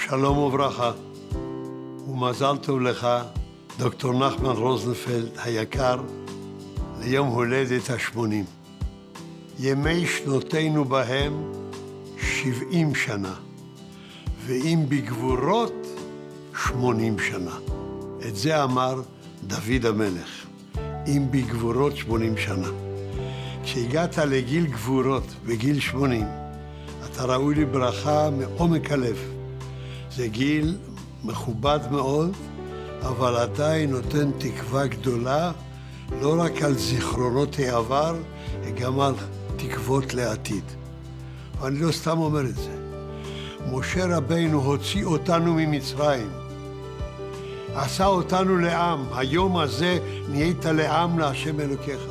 שלום וברכה, ומזל טוב לך, דוקטור נחמן רוזנפלד היקר, ליום הולדת ה-80. ימי שנותינו בהם 70 שנה, ואם בגבורות 80 שנה. את זה אמר דוד המלך, אם בגבורות 80 שנה. כשהגעת לגיל גבורות, בגיל 80, אתה ראוי לברכה מעומק הלב. זה גיל מכובד מאוד, אבל עדיין נותן תקווה גדולה, לא רק על זיכרונות העבר, אלא גם על תקוות לעתיד. ואני לא סתם אומר את זה. משה רבינו הוציא אותנו ממצרים, עשה אותנו לעם. היום הזה נהיית לעם להשם אלוקיך.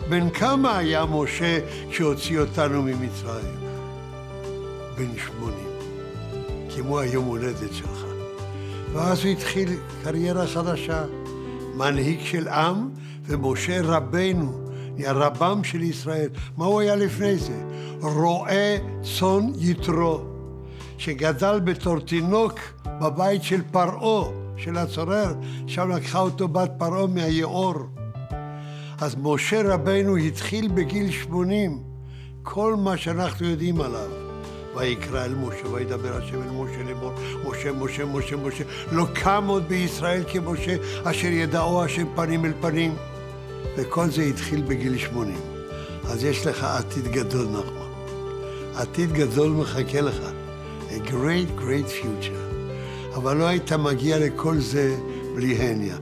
בן כמה היה משה כשהוציא אותנו ממצרים? בן 80, כמו היום הולדת שלך. ואז הוא התחיל קריירה חדשה, מנהיג של עם, ומשה רבינו, הרבם של ישראל. מה הוא היה לפני זה? רועה צאן יתרו, שגדל בתור תינוק בבית של פרעה, של הצורר, שם לקחה אותו בת פרעה מהיאור. אז משה רבינו התחיל בגיל 80, כל מה שאנחנו יודעים עליו. ויקרא אל משה, וידבר השם אל משה לאמור, משה, משה, משה, משה, לא קם עוד בישראל כמשה, אשר ידעו השם פנים אל פנים. וכל זה התחיל בגיל 80. אז יש לך עתיד גדול, נחמן. עתיד גדול מחכה לך. A great, great future. אבל לא היית מגיע לכל זה בלי הניה.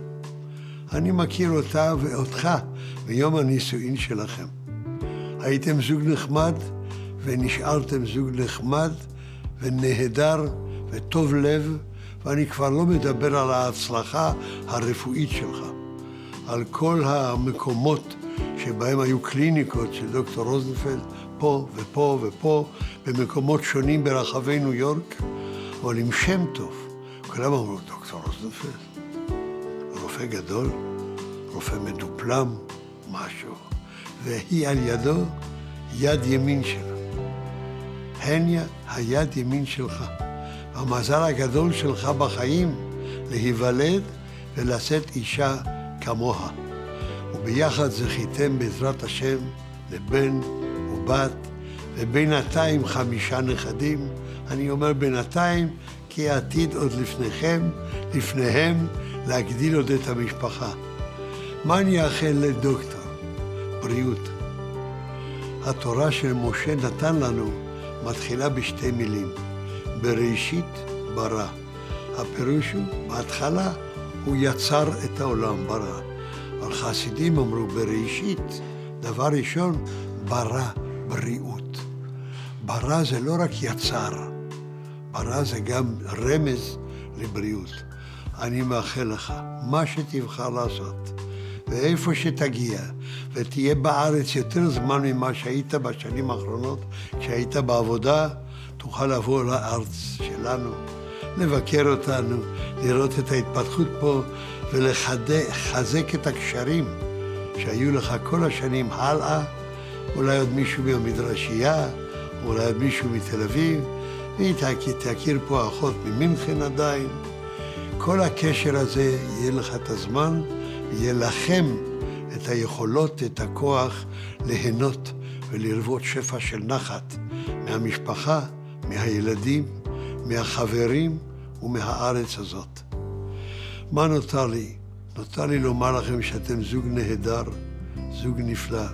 אני מכיר אותה ואותך ביום הנישואין שלכם. הייתם זוג נחמד, ונשארתם זוג נחמד ונהדר וטוב לב, ואני כבר לא מדבר על ההצלחה הרפואית שלך, על כל המקומות שבהם היו קליניקות של דוקטור רוזנפלד, פה ופה ופה, במקומות שונים ברחבי ניו יורק, אבל עם שם טוב. כולם אמרו, דוקטור רוזנפלד, רופא גדול, רופא מדופלם, משהו, והיא על ידו יד ימין שלה. הניה היד ימין שלך. המזל הגדול שלך בחיים להיוולד ולשאת אישה כמוה. וביחד זכיתם בעזרת השם לבן ובת, ובינתיים 5 נכדים. אני אומר בינתיים כי העתיד עוד לפניהם להגדיל עוד את המשפחה. מה אני אאחל לדוקטור? בריאות. התורה של משה נתן לנו מתחילה בשתי מילים. בראשית ברא. הפירוש הוא, בהתחלה הוא יצר את העולם, ברא. אבל חסידים אמרו בראשית, דבר ראשון, ברא בריאות. ברא זה לא רק יצר, ברא זה גם רמז לבריאות. אני מאחל לך, מה שתבחר לעשות, ואיפה שתגיע, ותהיה בארץ יותר זמן ממה שהיית בשנים האחרונות, כשהיית בעבודה, תוכל לבוא לארץ שלנו, לבקר אותנו, לראות את ההתפתחות פה, ולחזק את הקשרים שהיו לך כל השנים הלאה, אולי עוד מישהו מהמדרשייה, אולי עוד מישהו מתל אביב, ותכיר פה אחות ממינכן עדיין. כל הקשר הזה יהיה לך את הזמן, ויהיה לכם את היכולות, את הכוח ליהנות ולרוות שפע של נחת מהמשפחה, מהילדים, מהחברים ומהארץ הזאת. מה נותר לי? נותר לי לומר לכם שאתם זוג נהדר, זוג נפלא,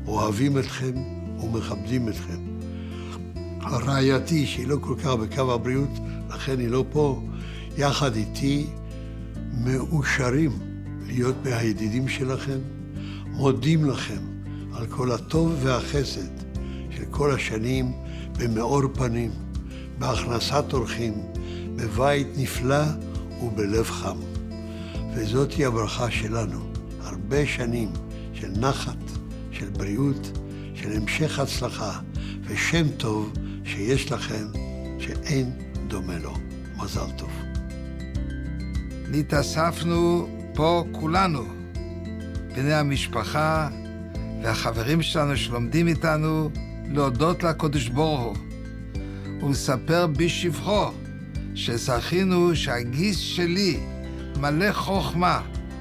אוהבים אתכם ומכבדים אתכם. רעייתי, שהיא לא כל כך בקו הבריאות, לכן היא לא פה, יחד איתי מאושרים להיות מהידידים שלכם, מודים לכם על כל הטוב והחסד של כל השנים במאור פנים, בהכנסת אורחים, בבית נפלא ובלב חם. וזאת היא הברכה שלנו, הרבה שנים של נחת, של בריאות, של המשך הצלחה ושם טוב שיש לכם שאין דומה לו. מזל טוב. נתאספנו פה כולנו, בני המשפחה והחברים שלנו שלומדים איתנו, להודות לקדוש ברוך הוא ולספר בשבחו שזכינו שהגיס שלי מלא חוכמה,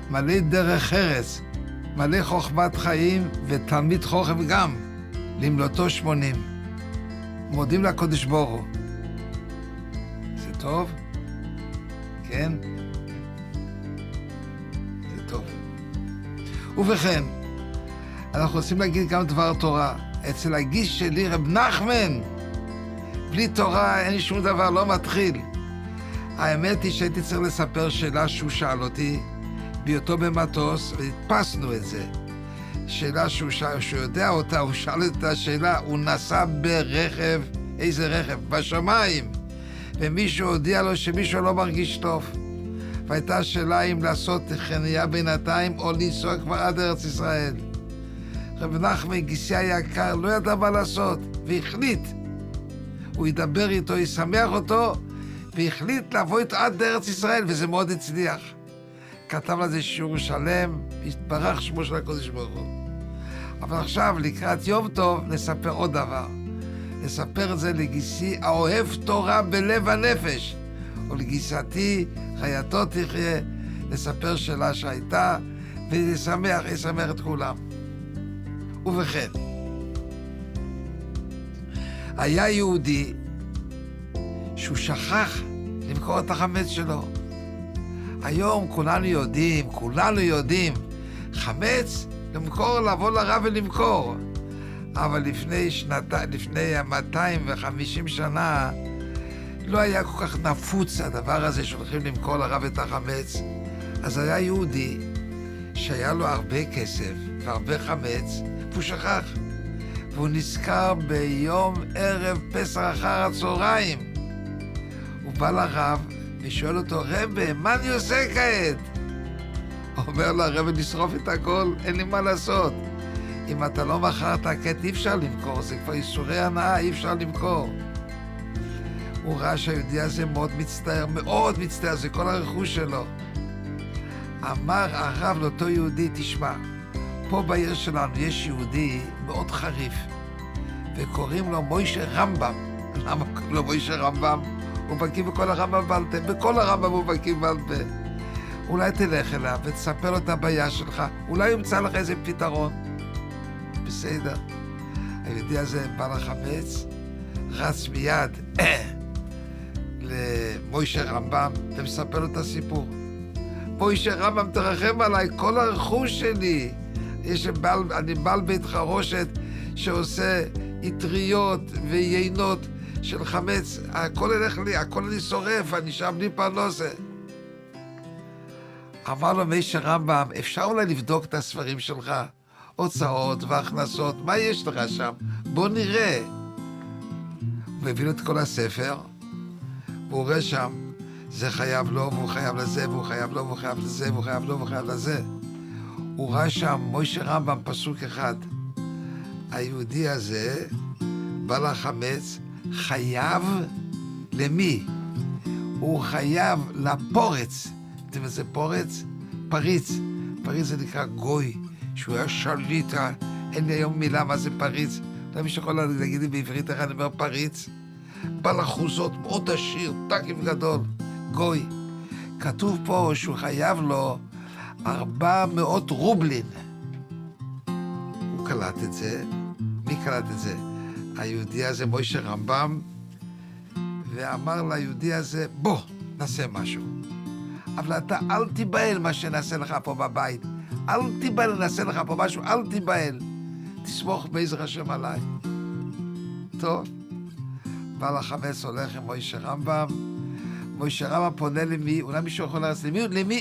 מלא דרך ארץ, מלא חוכמת חיים ותלמיד חוכם גם, למלותו 80. מודים לקדוש ברוך הוא. זה טוב? כן? זה טוב. ובכן, אנחנו רוצים להגיד גם דבר תורה. אצל הגיס שלי, רב נחמן, בלי תורה אין לי שום דבר, לא מתחיל. האמת היא שהייתי צריך לספר שאלה שהוא שאל אותי, בהיותו במטוס, והדפסנו את זה. שאלה שהוא יודע אותה, הוא שאל את השאלה, הוא נסע ברכב, איזה רכב? בשמיים. ומישהו הודיע לו שמישהו לא מרגיש טוב. והייתה שאלה אם לעשות חניה בינתיים או לנסוע כבר עד ארץ ישראל. רב נחמן, גיסי היקר, לא ידע מה לעשות, והחליט. הוא ידבר איתו, ישמח אותו, והחליט לבוא איתו עד ארץ ישראל, וזה מאוד הצליח. כתב לזה שיעור שלם, והתברך שמו של הקדוש ברוך הוא. אבל עכשיו, לקראת יום טוב, נספר עוד דבר. נספר את זה לגיסי האוהב תורה בלב הנפש, או לגיסתי, חייתו תחיה, נספר שאלה שהייתה, וישמח את כולם. ובכן, היה יהודי שהוא שכח למכור את החמץ שלו. היום כולנו יודעים, חמץ למכור, לבוא לרב ולמכור. אבל לפני 250 שנה לא היה כל כך נפוץ הדבר הזה שהולכים למכור לרב את החמץ. אז היה יהודי שהיה לו הרבה כסף והרבה חמץ, והוא שכח. והוא נזכר ביום ערב פסח אחר הצהריים. הוא בא לרב ושואל אותו, רבי, מה אני עושה כעת? אומר לו, רבי, לשרוף את הכל, אין לי מה לעשות. אם אתה לא מכרת כעת, אי אפשר למכור, זה כבר איסורי הנאה, אי אפשר למכור. הוא ראה שהיהודי הזה מאוד מצטער, זה כל הרכוש שלו. אמר הרב לאותו יהודי, תשמע, פה בעיר שלנו יש יהודי מאוד חריף, וקוראים לו מוישה רמב"ם. למה קוראים לו מוישה רמב"ם? הוא בקיא בכל הרמב"ם בעל פה, בכל הרמב"ם הוא בקיא בעל פה. אולי תלך אליו ותספר לו את הבעיה שלך, אולי ימצא לך איזה פתרון. בסדר. היהודי הזה בא לחמץ, רץ מיד למוישה רמב"ם ומספר לו את הסיפור. מוישה רמב"ם, תרחם עליי, כל הרכוש שלי. אני בעל בית חרושת שעושה אטריות ויינות של חמץ, הכל הלך לי, הכל אני שורף, אני שם בלי פרנסה. אמר לו מוישה רמב"ם, אפשר אולי לבדוק את הספרים שלך? הוצאות והכנסות, מה יש לך שם? בוא נראה. הוא מביא לו את כל הספר, והוא רואה שם, זה חייב לו, והוא חייב לזה, והוא חייב לו, והוא חייב לזה, והוא חייב לו, והוא חייב לזה. הוא ראה שם, מוישה רמב"ם, פסוק אחד. היהודי הזה, בעל החמץ, חייב למי? הוא חייב לפורץ. אתם יודעים איזה פורץ? פריץ. פריץ זה נקרא גוי, שהוא היה שליט, אין לי היום מילה מה זה פריץ. אתה מי שיכול להגיד לי בעברית איך אני אומר פריץ? בעל אחוזות, מאוד עשיר, תקים גדול, גוי. כתוב פה שהוא חייב לו 400 רובלין. הוא קלט את זה. מי קלט את זה? היהודי הזה, מוישה רמב"ם, ואמר ליהודי הזה, בוא, נעשה משהו. אבל אתה אל תיבהל מה שנעשה לך פה בבית. אל תיבהל, נעשה לך פה משהו, אל תיבהל. תסמוך בעזר השם עליי. טוב. בעל החמץ הולך עם מוישה רמב"ם. מוישה רמב"ם פונה למי? אולי מישהו יכול להראות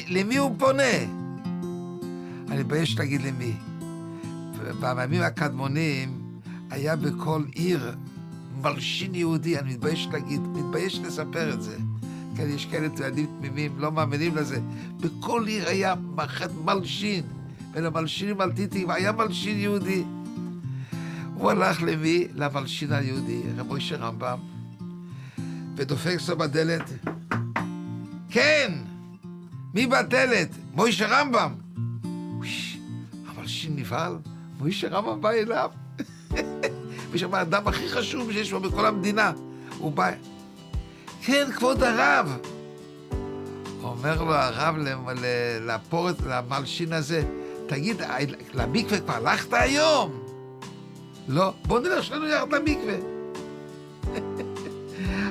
למי הוא פונה? אני מתבייש להגיד למי. בימים הקדמונים היה בכל עיר מלשין יהודי, אני מתבייש לספר את זה. כן, יש כאלה תלמידים תמימים, לא מאמינים לזה. בכל עיר היה מלשין, ולמלשינים מלטיטים, היה מלשין יהודי. הוא הלך למי? למלשין היהודי, רב מוישה רמב"ם, ודופק לו בדלת. כן! מי בדלת? מוישה רמב"ם. המלשין נבהל, מוישה רמב"ם בא אליו. ושם האדם הכי חשוב שיש לו בכל המדינה. הוא בא, כן, כבוד הרב. אומר לו הרב לפורט, למלשין הזה, תגיד, למקווה כבר הלכת היום? לא, בוא נלך שלנו יחד למקווה.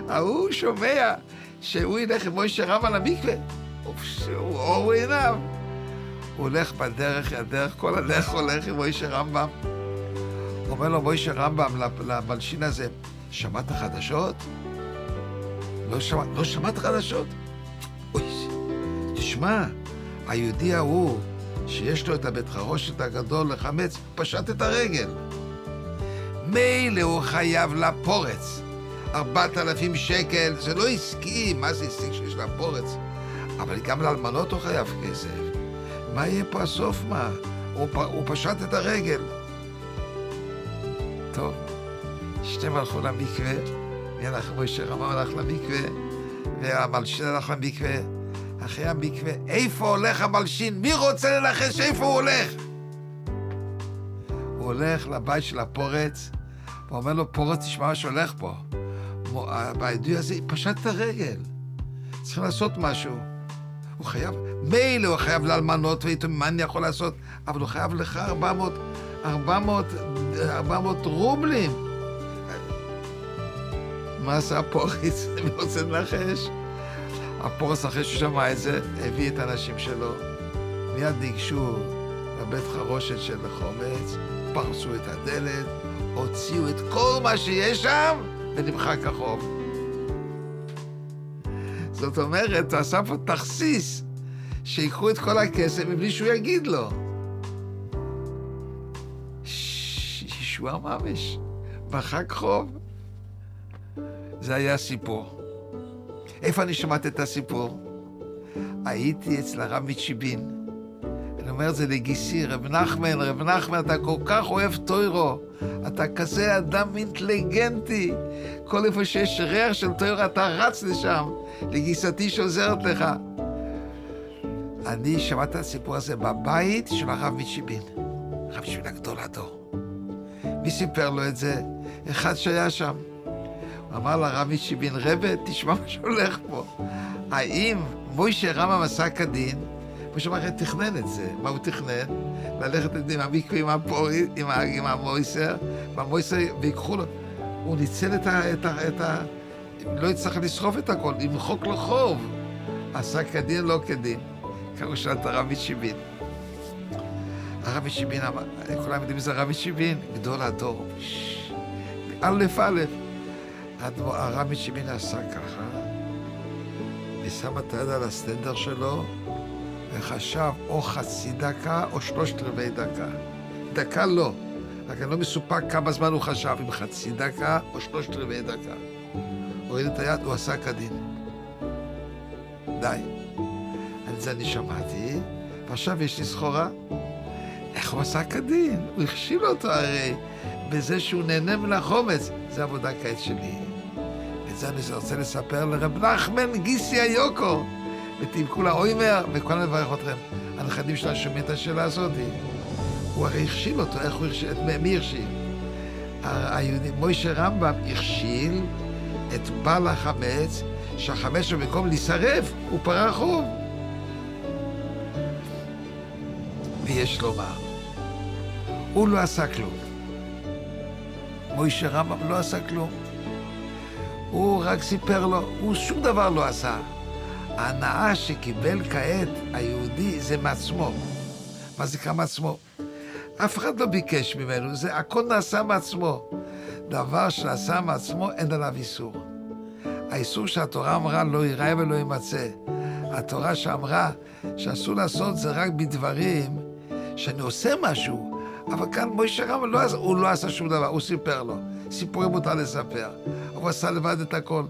ההוא שומע שהוא ילך עם מוישה רמב"ם למקווה, הוא אור עיניו. הוא הולך בדרך, כל הדרך הולך עם מוישה רמב"ם. אומר לו מוישה רמב"ם למלשין הזה, שמעת חדשות? לא שמעת חדשות? אוי, תשמע, היהודי ההוא שיש לו את הבית חרושת הגדול לחמץ, פשט את הרגל. מילא הוא חייב לפורץ 4,000 שקל, זה לא עסקי, מה זה עסקי שיש לפורץ? אבל גם לאלמנות הוא חייב כסף. מה יהיה פה הסוף מה? הוא פשט את הרגל. טוב, שתיהם הלכו למקווה, מוישה רמב"ם הלך למקווה, והמלשין הלך למקווה. אחרי המקווה, איפה הולך המלשין? מי רוצה לנחש איפה הוא הולך? הוא הולך לבית של הפורץ, ואומר לו, פורץ, תשמע מה שהולך פה. בעדוי הזה פשט את הרגל. צריך לעשות משהו. הוא חייב, מילא הוא חייב לאלמנות ויתומים, מה אני יכול לעשות? אבל הוא חייב לך 400 רובלים. מה עשה הפורץ? אני רוצה לנחש. הפורץ אחרי שהוא שמע את זה, הביא את האנשים שלו. מיד ניגשו לבית חרושת של חומץ, פרסו את הדלת, הוציאו את כל מה שיש שם, ונמחק החוב. זאת אומרת, הוא עשה פה תכסיס, שיקחו את כל הכסף מבלי שהוא יגיד לו. ישועה ממש, מחק חוב. זה היה הסיפור. איפה אני שמעתי את הסיפור? הייתי אצל הרב מצ'יבין. אני אומר את זה לגיסי, רב נחמן, אתה כל כך אוהב תוירו. אתה כזה אדם אינטליגנטי. כל איפה שיש ריח של תוירו, אתה רץ לשם. לגיסתי שעוזרת לך. אני שמעתי את הסיפור הזה בבית של הרב מצ'יבין. הרב מצ'יבין הגדול הדור. מי סיפר לו את זה? אחד שהיה שם. הוא אמר לרב מצ'יבין, רבי, תשמע מה שהולך פה. האם מוישה רמב"ם עשה כדין? מוישה רמב"ם תכנן את זה. מה הוא תכנן? ללכת עם המקווה, עם המויסר, ויקחו לו. הוא ניצל לא יצטרך לשרוף את הכל, למחוק לו חוב. עשה כדין, לא כדין. ככה הוא שאל את הרב מצ'יבין. הרב מצ'יבין אמר, כולם יודעים איזה הרב מצ'יבין? גדול הדור. א', הרב מצ'יבין עשה ככה, ושם את היד על הסטנדר שלו, וחשב או חצי דקה או 3/4 דקה. דקה לא, רק אני לא מסופק כמה זמן הוא חשב, אם חצי דקה או 3/4 דקה. הוריד את היד, הוא עשה כדין. די. על זה אני שמעתי, ועכשיו יש לי סחורה. איך הוא עשה כדין? הוא הכשיל אותו הרי, בזה שהוא נהנה מן החומץ. זה עבודה כעת שלי. את זה אני רוצה לספר לרב נחמן גיסי היוקו. ותבכו לאוימר, וכולנו לברך אתכם. הנכדים שלנו שומעים את השאלה הזאת. הוא הרי הכשיל אותו, איך הוא הכשיל? מי הכשיל? היהודי, מוישה רמב"ם הכשיל את בעל החמץ, שהחמץ שלו במקום להישרף, הוא פרע חוב. ויש לומר, הוא לא עשה כלום. מוישה רמב"ם לא עשה כלום. הוא רק סיפר לו, הוא שום דבר לא עשה. ההנאה שקיבל כעת היהודי זה מעצמו. מה זה קרה מעצמו? אף אחד לא ביקש ממנו, זה הכל נעשה מעצמו. דבר שנעשה מעצמו אין עליו איסור. האיסור שהתורה אמרה לא ייראה ולא יימצא. התורה שאמרה שאסור לעשות זה רק בדברים שאני עושה משהו, אבל כאן מוישה רמב"ם הוא לא עשה שום דבר, הוא סיפר לו. סיפורים מותר לספר. הוא עשה לבד את הכל.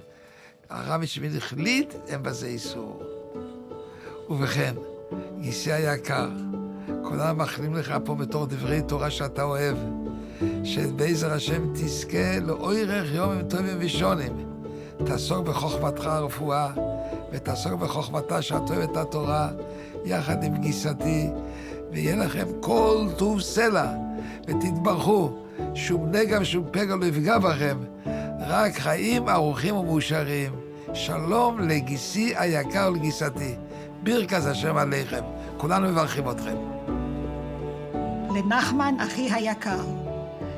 הרב מצ'יבין החליט, אין בזה איסור. ובכן, גיסי היקר, כולם מאחלים לך פה בתור דברי תורה שאתה אוהב, שבעזר השם תזכה לאורך יום טובים ושונים. תעסוק בחוכמתך הרפואה, ותעסוק בחוכמתה שאת אוהבת את התורה, יחד עם גיסתי, ויהיה לכם כל טוב סלע, ותתברכו, שום נגע ושום פגע לא יפגע בכם, רק חיים ארוכים ומאושרים, שלום לגיסי היקר ולגיסתי. ברכת השם עליכם. כולנו מברכים אתכם. לנחמן אחי היקר,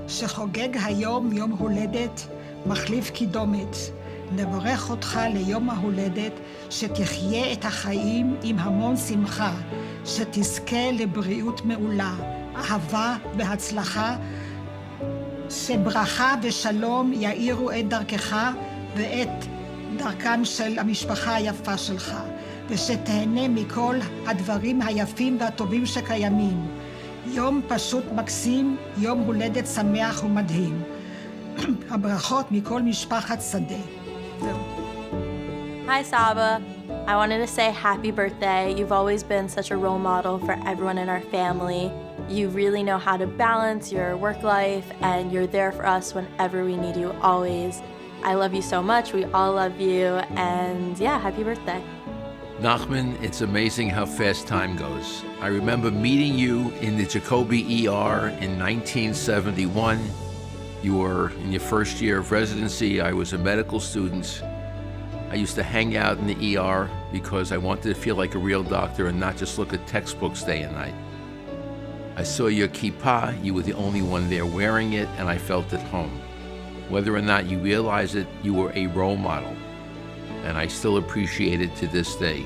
שחוגג היום יום הולדת מחליף קידומת, נברך אותך ליום ההולדת, שתחיה את החיים עם המון שמחה, שתזכה לבריאות מעולה, אהבה והצלחה, שברכה ושלום יאירו את דרכך ואת דרכם של המשפחה היפה שלך, ושתהנה מכל הדברים היפים והטובים שקיימים. יום פשוט מקסים, יום הולדת שמח ומדהים. הברכות מכל משפחת שדה. זהו. Hi Saba, I wanted to say happy birthday. You've always been such a role model for everyone in our family. You really know how to balance your work life and you're there for us whenever we need you, always. I love you so much, we all love you, and yeah, happy birthday. Nachman, it's amazing how fast time goes. I remember meeting you in the Jacoby ER in 1971. You were in your first year of residency. I was a medical student. I used to hang out in the ER because I wanted to feel like a real doctor and not just look at textbooks day and night. I saw your kippah. You were the only one there wearing it, and I felt at home. Whether or not you realize it, you were a role model, and I still appreciate it to this day.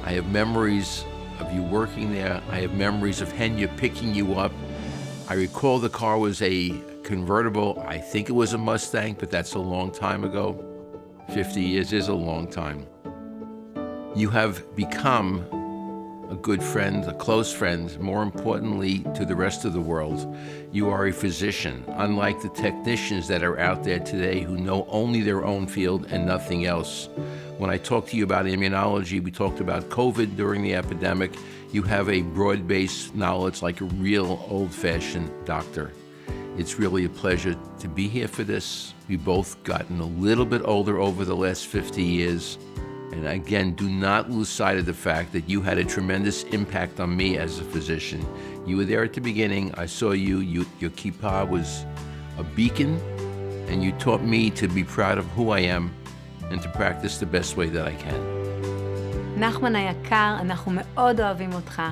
I have memories of you working there. I have memories of Henya picking you up. I recall the car was a convertible. I think it was a Mustang, but that's a long time ago. 50 years is a long time. You have become a good friend, a close friend, more importantly to the rest of the world. You are a physician, unlike the technicians that are out there today who know only their own field and nothing else. When I talked to you about immunology, we talked about COVID during the epidemic. You have a broad-based knowledge like a real old-fashioned doctor. It's really a pleasure to be here for this. We've both gotten a little bit older over the last 50 years. And again, do not lose sight of the fact that you had a tremendous impact on me as a physician. You were there at the beginning. I saw you. Your kippah was a beacon, and you taught me to be proud of who I am and to practice the best way that I can. נחמן היקר, אנחנו מאוד אוהבים אותך.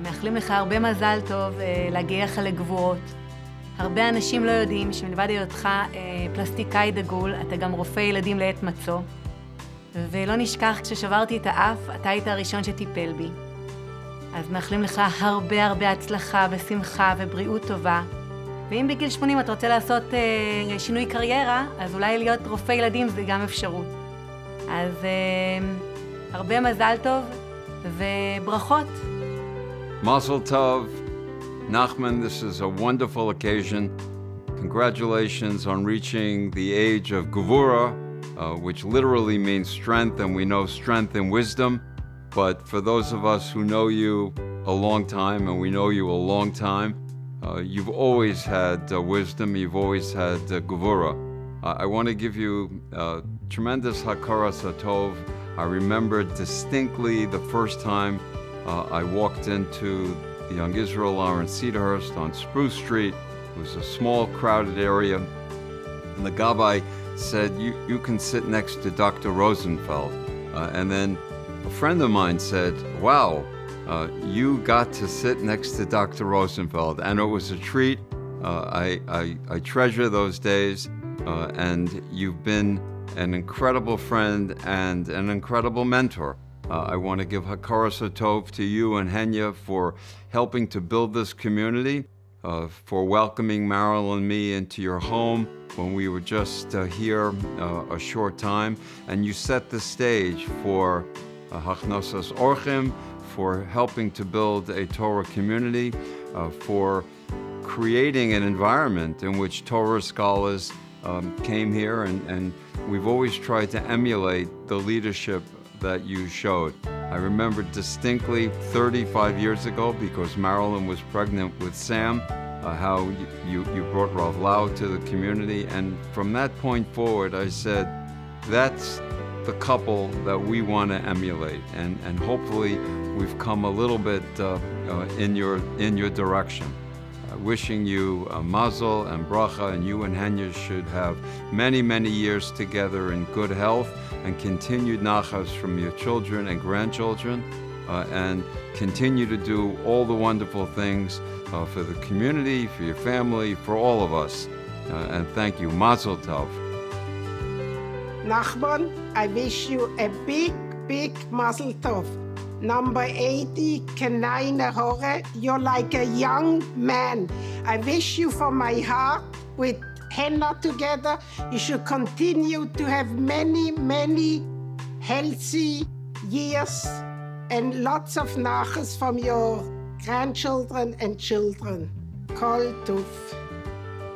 מאחלים לך הרבה מזל טוב, להגיע לך לגבורות. הרבה אנשים לא יודעים שמלבד היותך פלסטיקאי דגול, אתה גם רופא ילדים לעת מצוא. ולא נשכח, כששברתי את האף, אתה היית הראשון שטיפל בי. אז מאחלים לך הרבה הרבה הצלחה ושמחה ובריאות טובה. ואם בגיל 80 אתה רוצה לעשות שינוי קריירה, אז אולי להיות רופא ילדים זה גם אפשרות. אז הרבה מזל טוב וברכות. Mazel tov. Nachman, this is a wonderful occasion. Congratulations on reaching the age of Gevura, which literally means strength, and we know strength and wisdom. But for those of us who know you a long time, and we know you a long time, you've always had wisdom, you've always had Gevura. I want to give you tremendous hakaras hatov. I remember distinctly the first time I walked into the Young Israel in Cedarhurst on Spruce Street. It was a small, crowded area. And the Gabbai said, you can sit next to Dr. Rosenfeld. And then a friend of mine said, wow, you got to sit next to Dr. Rosenfeld. And it was a treat. I treasure those days. And you've been an incredible friend and an incredible mentor. I want to give hakaras hatov to you and Henya for helping to build this community, for welcoming Marilyn and me into your home when we were just here a short time. And you set the stage for Hachnosas Orchim, for helping to build a Torah community, for creating an environment in which Torah scholars came here, and we've always tried to emulate the leadership that you showed. I remember distinctly 35 years ago, because Marilyn was pregnant with Sam, how you brought Rav Lau to the community, and from that point forward I said, that's the couple that we want to emulate, and hopefully we've come a little bit in your direction. Wishing you a mazel and bracha, and you and Henya should have many, many years together in good health, and continued nachas from your children and grandchildren, and continue to do all the wonderful things for the community, for your family, for all of us. And thank you. Mazel tov. Nachman, I wish you a big, big mazel tov. Number 80, Kenai Hore, you're like a young man. I wish you from my heart, with henna together, you should continue to have many, many healthy years and lots of nachas from your grandchildren and children. Kol Tov.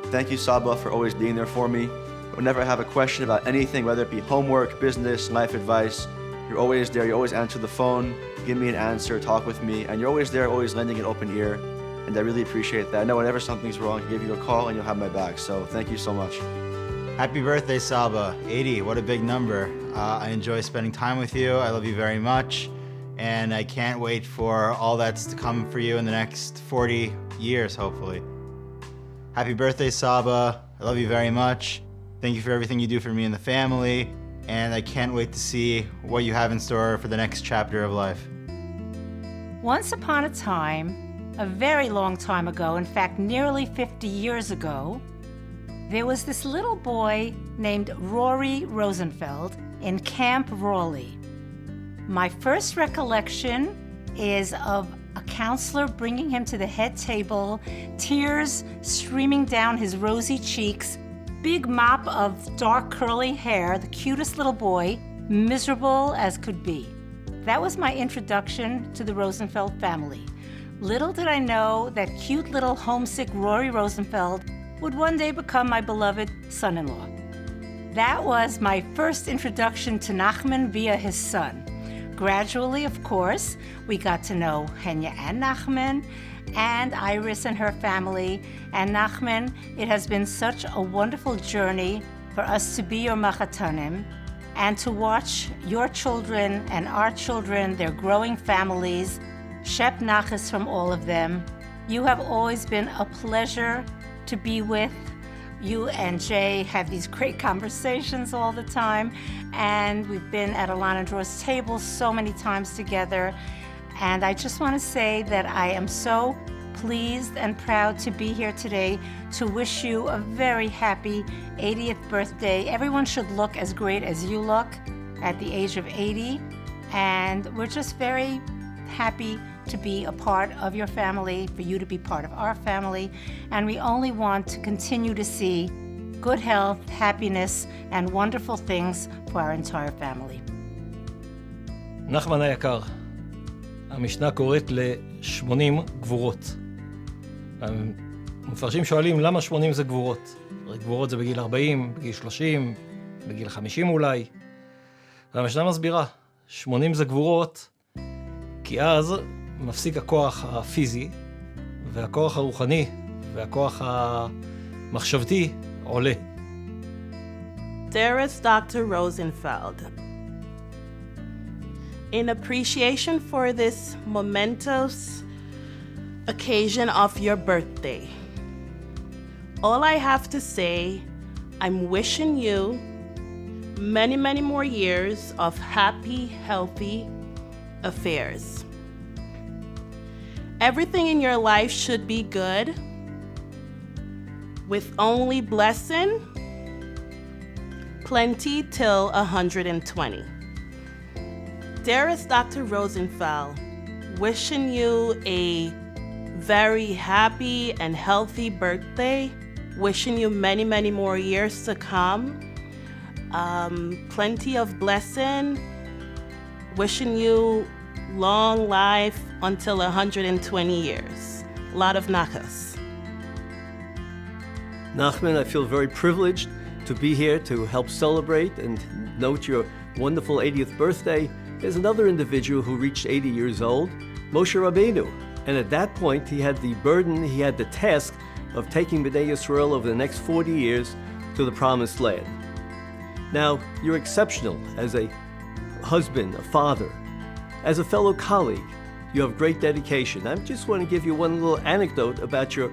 Thank you, Saba, for always being there for me. Whenever I have a question about anything, whether it be homework, business, life advice, you're always there. You always answer the phone, give me an answer, talk with me, and you're always there, always lending an open ear. And I really appreciate that. I know whenever something's wrong, I can give you a call and you'll have my back. So thank you so much. Happy birthday, Saba. 80, what a big number. I enjoy spending time with you. I love you very much. And I can't wait for all that's to come for you in the next 40 years, hopefully. Happy birthday, Saba. I love you very much. Thank you for everything you do for me and the family. And I can't wait to see what you have in store for the next chapter of life. Once upon a time, a very long time ago, in fact, nearly 50 years ago, there was this little boy named Rory Rosenfeld in Camp Raleigh. My first recollection is of a counselor bringing him to the head table, tears streaming down his rosy cheeks, big mop of dark curly hair, the cutest little boy, miserable as could be. That was my introduction to the Rosenfeld family. Little did I know that cute little homesick Rory Rosenfeld would one day become my beloved son-in-law. That was my first introduction to Nachman via his son. Gradually, of course, we got to know Henya and Nachman, and Iris and her family. And Nachman, it has been such a wonderful journey for us to be your machatanim and to watch your children and our children, their growing families, shep nachas from all of them. You have always been a pleasure to be with. You and Jay have these great conversations all the time, and we've been at Alana Draw's table so many times together. And I just want to say that I am so pleased and proud to be here today to wish you a very happy 80th birthday. Everyone should look as great as you look at the age of 80. And we're just very happy to be a part of your family, for you to be part of our family. And we only want to continue to see good health, happiness, and wonderful things for our entire family. נחמן היקר, המשנה קוראת ל-80 גבורות. המפרשים שואלים למה 80 זה גבורות. גבורות זה בגיל 40, בגיל 30, בגיל 50 אולי. והמשנה מסבירה, 80 זה גבורות, כי אז מפסיק הכוח הפיזי, והכוח הרוחני, והכוח המחשבתי עולה. Dearest Dr. Rosenfeld, in appreciation for this momentous occasion of your birthday, all I have to say, I'm wishing you many, many more years of happy, healthy affairs. Everything in your life should be good, with only blessing, plenty till 120. Dearest Dr. Rosenfeld, wishing you a very happy and healthy birthday, wishing you many, many more years to come, plenty of blessing, wishing you long life until 120 years. A lot of nachas. Nachman, I feel very privileged to be here to help celebrate and note your wonderful 80th birthday. There's another individual who reached 80 years old, Moshe Rabbeinu. And at that point, he had the burden, he had the task of taking Bnei Yisrael over the next 40 years to the Promised Land. Now, you're exceptional as a husband, a father, as a fellow colleague. You have great dedication. I just want to give you one little anecdote about your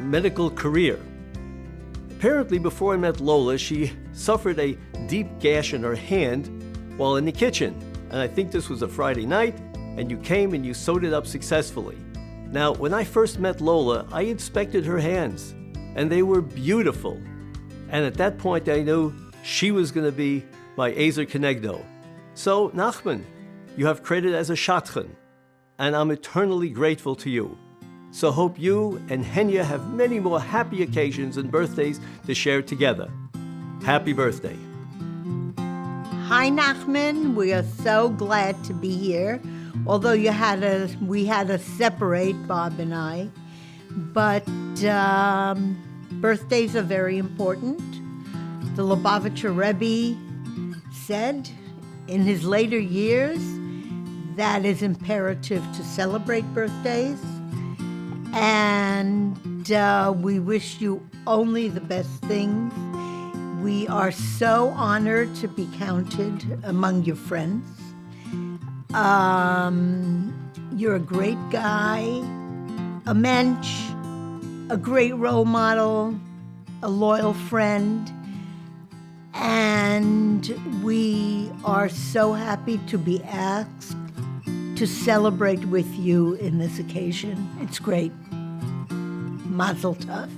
medical career. Apparently, before I met Lola, she suffered a deep gash in her hand while in the kitchen. And I think this was a Friday night, and you came and you sewed it up successfully. Now, when I first met Lola, I inspected her hands, and they were beautiful. And at that point, I knew she was going to be my Ezer Kenegdo. So, Nachman, you have credit as a shadchan, and I'm eternally grateful to you. So hope you and Henya have many more happy occasions and birthdays to share together. Happy birthday. Hi, Nachman. We are so glad to be here. Although we had to separate, Bob and I. But birthdays are very important. The Lubavitcher Rebbe said in his later years that it's imperative to celebrate birthdays. And we wish you only the best things. We are so honored to be counted among your friends. You're a great guy, a mensch, a great role model, a loyal friend, and we are so happy to be asked to celebrate with you in this occasion. It's great. Mazel tov.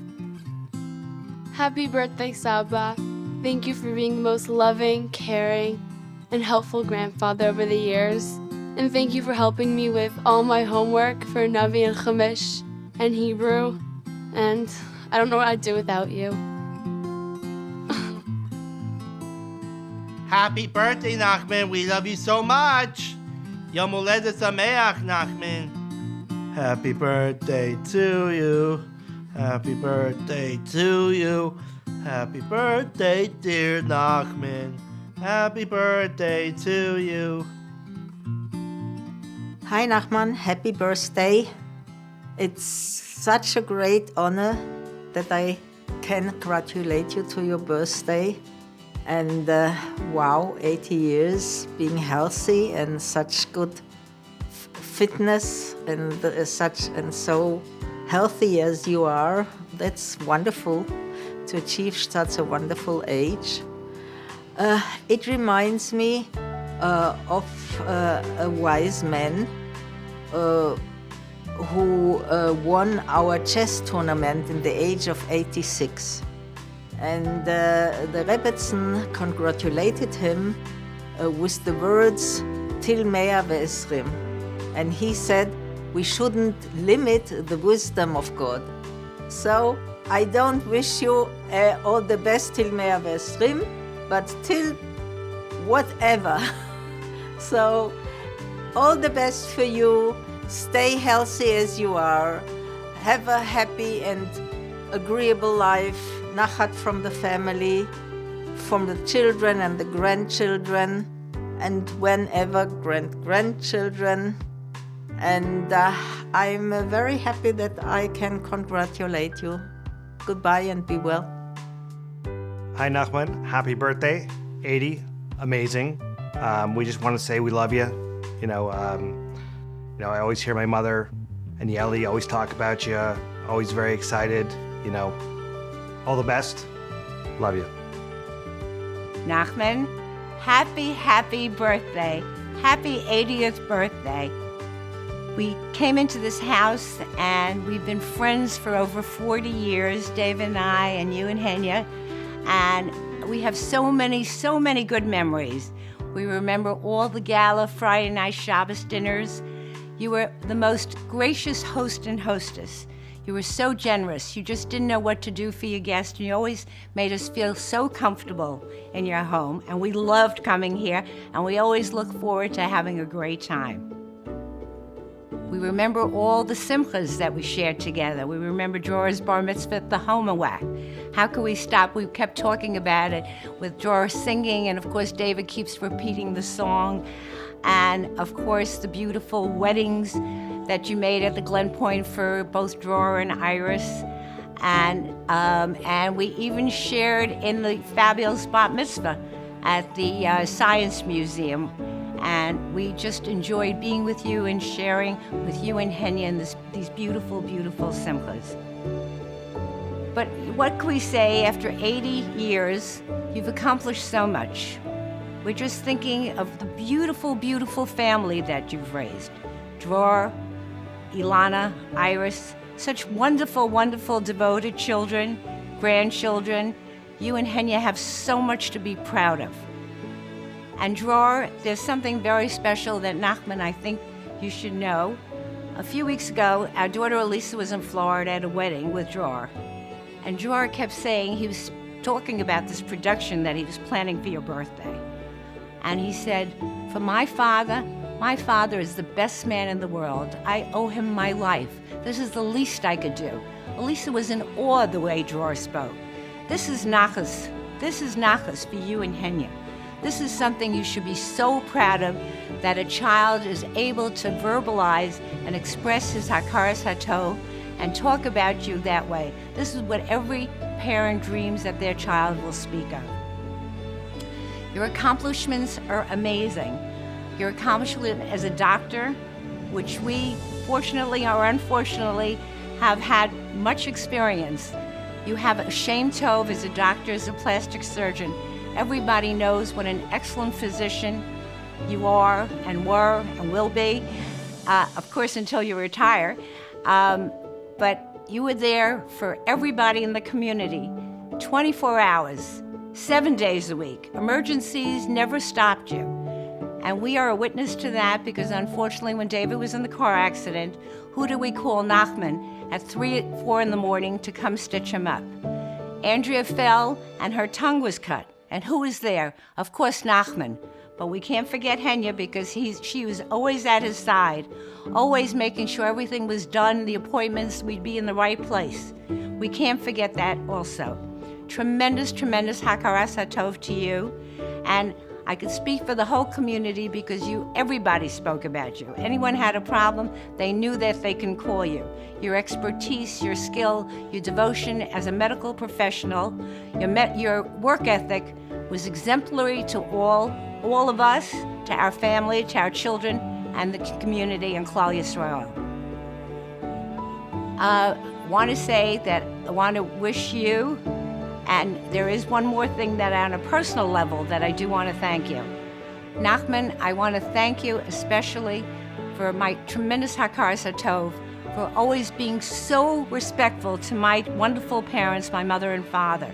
Happy birthday, Saba. Thank you for being the most loving, caring, and helpful grandfather over the years. And thank you for helping me with all my homework for Navi and Chumash and Hebrew. And I don't know what I'd do without you. Happy birthday, Nachman. We love you so much. Yom Holedet Sameach, Nachman. Happy birthday to you. Happy birthday to you. Happy birthday, dear Nachman. Happy birthday to you. Hi, Nachman. Happy birthday. It's such a great honor that I can congratulate you to your birthday. And wow, 80 years, being healthy and such good fitness and so healthy as you are. That's wonderful to achieve such a wonderful age. It reminds me of a wise man who won our chess tournament in the age of 86. And the Rebbetzin congratulated him with the words, Til Mea Ve'esrim. And he said, we shouldn't limit the wisdom of God. So I don't wish you all the best till Mea Ve'esrim, but till whatever. So all the best for you. Stay healthy as you are. Have a happy and agreeable life. Nachat from the family, from the children and the grandchildren, and whenever grandchildren. And I'm very happy that I can congratulate you. Goodbye and be well. Hi, Nachman. Happy birthday. 80. Amazing. We just want to say we love you. I always hear my mother and Yeli always talk about you. Always very excited. All the best. Love you. Nachman, happy birthday. Happy 80th birthday. We came into this house and we've been friends for over 40 years, Dave and I and you and Henya, and we have so many good memories. We remember all the gala Friday night Shabbos dinners. You were the most gracious host and hostess. You were so generous. You just didn't know what to do for your guests, and you always made us feel so comfortable in your home, and we loved coming here, and we always look forward to having a great time. We remember all the simchas that we shared together. We remember Jorah's bar mitzvah, the Homawak. How could we stop? We kept talking about it with Jorah singing, and of course David keeps repeating the song. And of course the beautiful weddings that you made at the Glen Point for both Jorah and Iris. And we even shared in the fabulous bat mitzvah at the Science Museum. And we just enjoyed being with you and sharing with you and Henya in these beautiful, beautiful simchas. But what can we say after 80 years? You've accomplished so much. We're just thinking of the beautiful, beautiful family that you've raised. Dror, Ilana, Iris, such wonderful, wonderful, devoted children, grandchildren. You and Henya have so much to be proud of. And Dror, there's something very special that Nachman, I think you should know. A few weeks ago, our daughter Elisa was in Florida at a wedding with Dror. And Dror kept saying, he was talking about this production that he was planning for your birthday. And he said, for my father is the best man in the world. I owe him my life. This is the least I could do. Elisa was in awe the way Dror spoke. This is nachas. This is nachas for you and Henya. This is something you should be so proud of, that a child is able to verbalize and express his hakaras hatov and talk about you that way. This is what every parent dreams that their child will speak of. Your accomplishments are amazing. Your accomplishment as a doctor, which we fortunately or unfortunately have had much experience. You have a shem tov as a doctor, as a plastic surgeon. Everybody knows what an excellent physician you are and were and will be, of course, until you retire. But you were there for everybody in the community, 24 hours, 7 days a week. Emergencies never stopped you. And we are a witness to that because unfortunately when David was in the car accident, who did we call? Nachman at 3 or 4 in the morning to come stitch him up. Andrea fell and her tongue was cut. And who was there? Of course, Nachman. But we can't forget Henya because she was always at his side, always making sure everything was done, the appointments, we'd be in the right place. We can't forget that also. Tremendous, tremendous hakaras hatov to you. And I could speak for the whole community because everybody spoke about you. Anyone had a problem, they knew that they can call you. Your expertise, your skill, your devotion as a medical professional, your work ethic was exemplary to all of us, to our family, to our children, and the community in Klal Yisrael. I want to wish you, and there is one more thing that on a personal level that I do want to thank you. Nachman, I want to thank you especially for my tremendous hakaras hatov, for always being so respectful to my wonderful parents, my mother and father.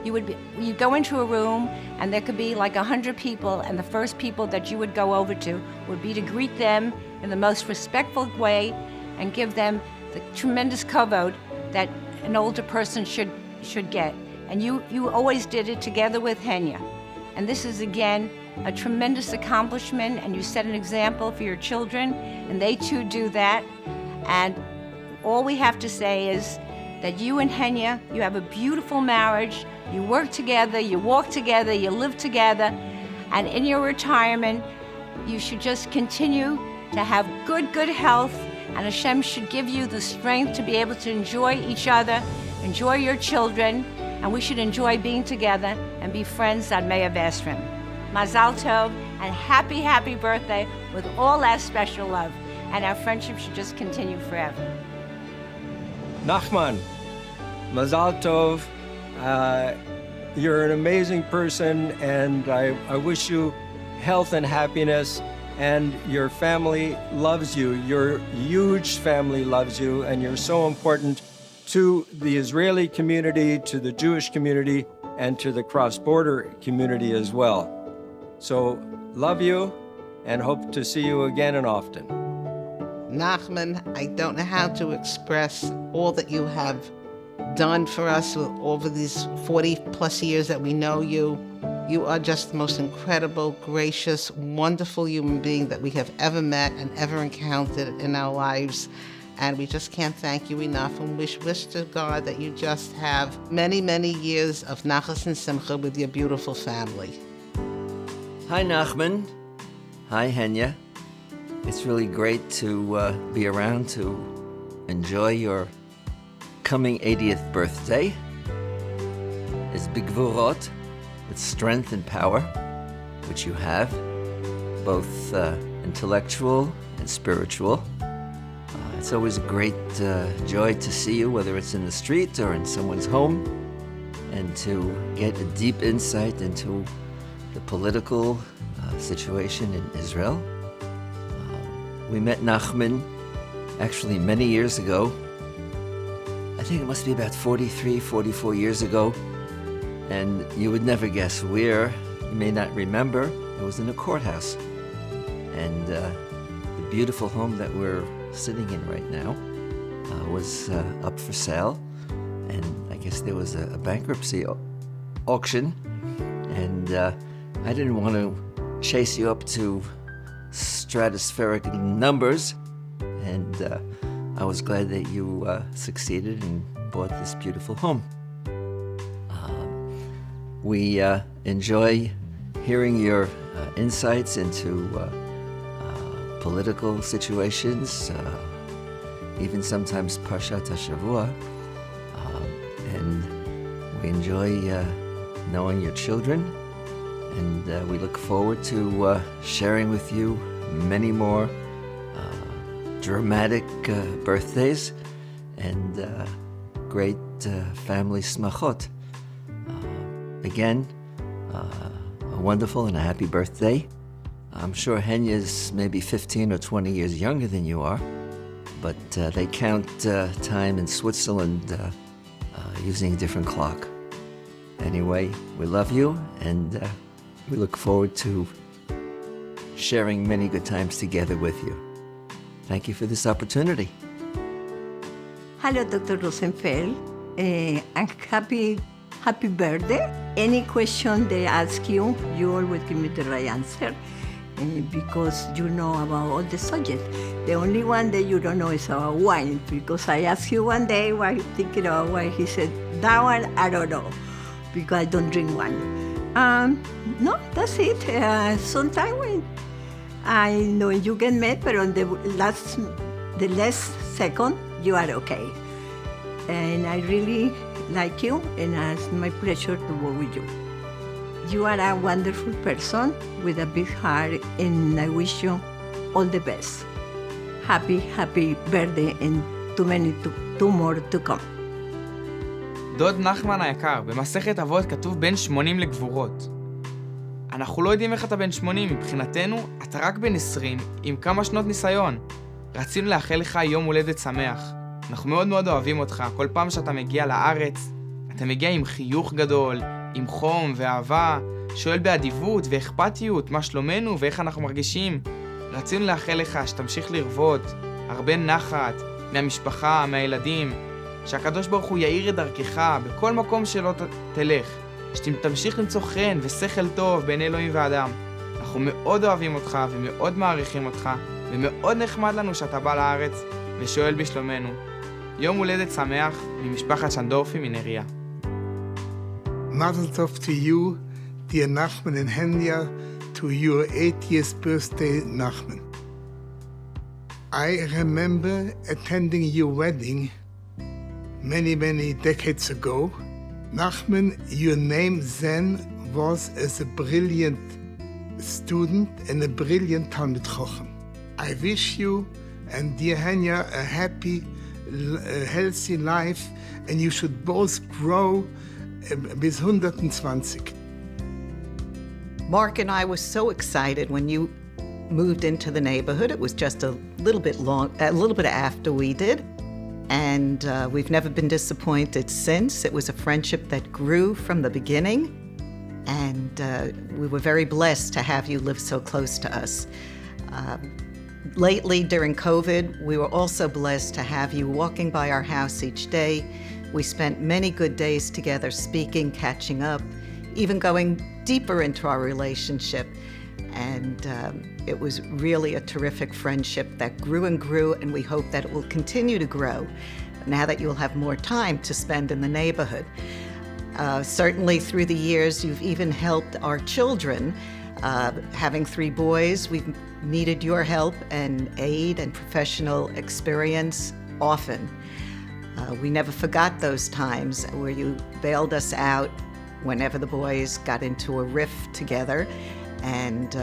You go into a room and there could be like 100 people, and the first people that you would go over to would be to greet them in the most respectful way and give them the tremendous kavod that an older person should get. And you always did it together with Henya. And this is again a tremendous accomplishment, and you set an example for your children, and they too do that. And all we have to say is that you and Henya, you have a beautiful marriage. You work together, you walk together, you live together, and in your retirement, you should just continue to have good health, and Hashem should give you the strength to be able to enjoy each other, enjoy your children, and we should enjoy being together and be friends on May of Esrim. Mazal Tov, and happy, happy birthday with all our special love, and our friendship should just continue forever. Nachman, Mazal Tov. You're an amazing person, and I wish you health and happiness, and your family loves you. Your huge family loves you, and you're so important to the Israeli community, to the Jewish community, and to the cross-border community as well. So, love you, and hope to see you again and often. Nachman, I don't know how to express all that you have done for us over these 40 plus years that we know you. You are just the most incredible, gracious, wonderful human being that we have ever met and ever encountered in our lives. And we just can't thank you enough, and wish to God that you just have many, many years of nachas and simcha with your beautiful family. Hi, Nachman. Hi, Henya. It's really great to be around to enjoy your coming 80th birthday. It's big gvurot, it's strength and power, which you have, both intellectual and spiritual. It's always a great joy to see you, whether it's in the street or in someone's home, and to get a deep insight into the political situation in Israel. We met Nachman actually many years ago. I think it must be about 43, 44 years ago. And you would never guess where. You may not remember. It was in a courthouse. And the beautiful home that we're sitting in right now was up for sale. And I guess there was a bankruptcy auction. And I didn't want to chase you up to stratospheric numbers. And I was glad that you succeeded and bought this beautiful home. We enjoy hearing your insights into political situations, even sometimes Parshat HaShavua, and we enjoy knowing your children, and we look forward to sharing with you many more dramatic birthdays and great family smachot. Again, a wonderful and a happy birthday. I'm sure Henya's maybe 15 or 20 years younger than you are, but they count time in Switzerland using a different clock. Anyway, we love you, and we look forward to sharing many good times together with you. Thank you for this opportunity. Hello, Dr. Rosenfeld. And happy birthday. Any question they ask you, you always give me the right answer because you know about all the subjects. The only one that you don't know is about wine, because I asked you one day while thinking about wine, he said, that one I don't know, because I don't drink wine. No, that's it. Sometime when I know you get mad, but on the last second, you are okay. And I really like you, and it's my pleasure to work with you. You are a wonderful person with a big heart, and I wish you all the best. Happy birthday, and two more to come. דוד נחמן היקר, במסכת אבות כתוב בין 80 לגבורות. אנחנו לא יודעים איך אתה בן 80, מבחינתנו אתה רק בן 20 עם כמה שנות ניסיון. רצינו לאחל לך יום הולדת שמח. אנחנו מאוד מאוד אוהבים אותך. כל פעם שאתה מגיע לארץ, אתה מגיע עם חיוך גדול, עם חום ואהבה, שואל באדיבות ואכפתיות מה שלומנו ואיך אנחנו מרגישים. רצינו לאחל לך שתמשיך לרבות, הרבה נחת, מהמשפחה, מהילדים, שהקדוש ברוך הוא יאיר את דרכך בכל מקום שלא תלך, שתמשיך למצוא חן ושכל טוב בין אלוהים ואדם. אנחנו מאוד אוהבים אותך ומאוד מעריכים אותך, ומאוד נחמד לנו שאתה בא לארץ ושואל בשלומנו. יום הולדת שמח ממשפחת שנדורפי מנריה. Mazel tov to you, dear Nachman and Henya, to your 80th birthday, Nachman. I remember attending your wedding many decades ago. Nachman, your name then was as a brilliant student and a brilliant Talmid Chacham. I wish you and dear Henya a happy, healthy life, and you should both grow bis 120. Mark and I were so excited when you moved into the neighborhood. It was just a little bit after we did. And we've never been disappointed since. It was a friendship that grew from the beginning. And we were very blessed to have you live so close to us. Lately, during COVID, we were also blessed to have you walking by our house each day. We spent many good days together speaking, catching up, even going deeper into our relationship. And it was really a terrific friendship that grew and grew, and we hope that it will continue to grow now that you'll have more time to spend in the neighborhood. Certainly through the years, you've even helped our children. Having 3 boys, we've needed your help and aid and professional experience often. We never forgot those times where you bailed us out whenever the boys got into a rift together and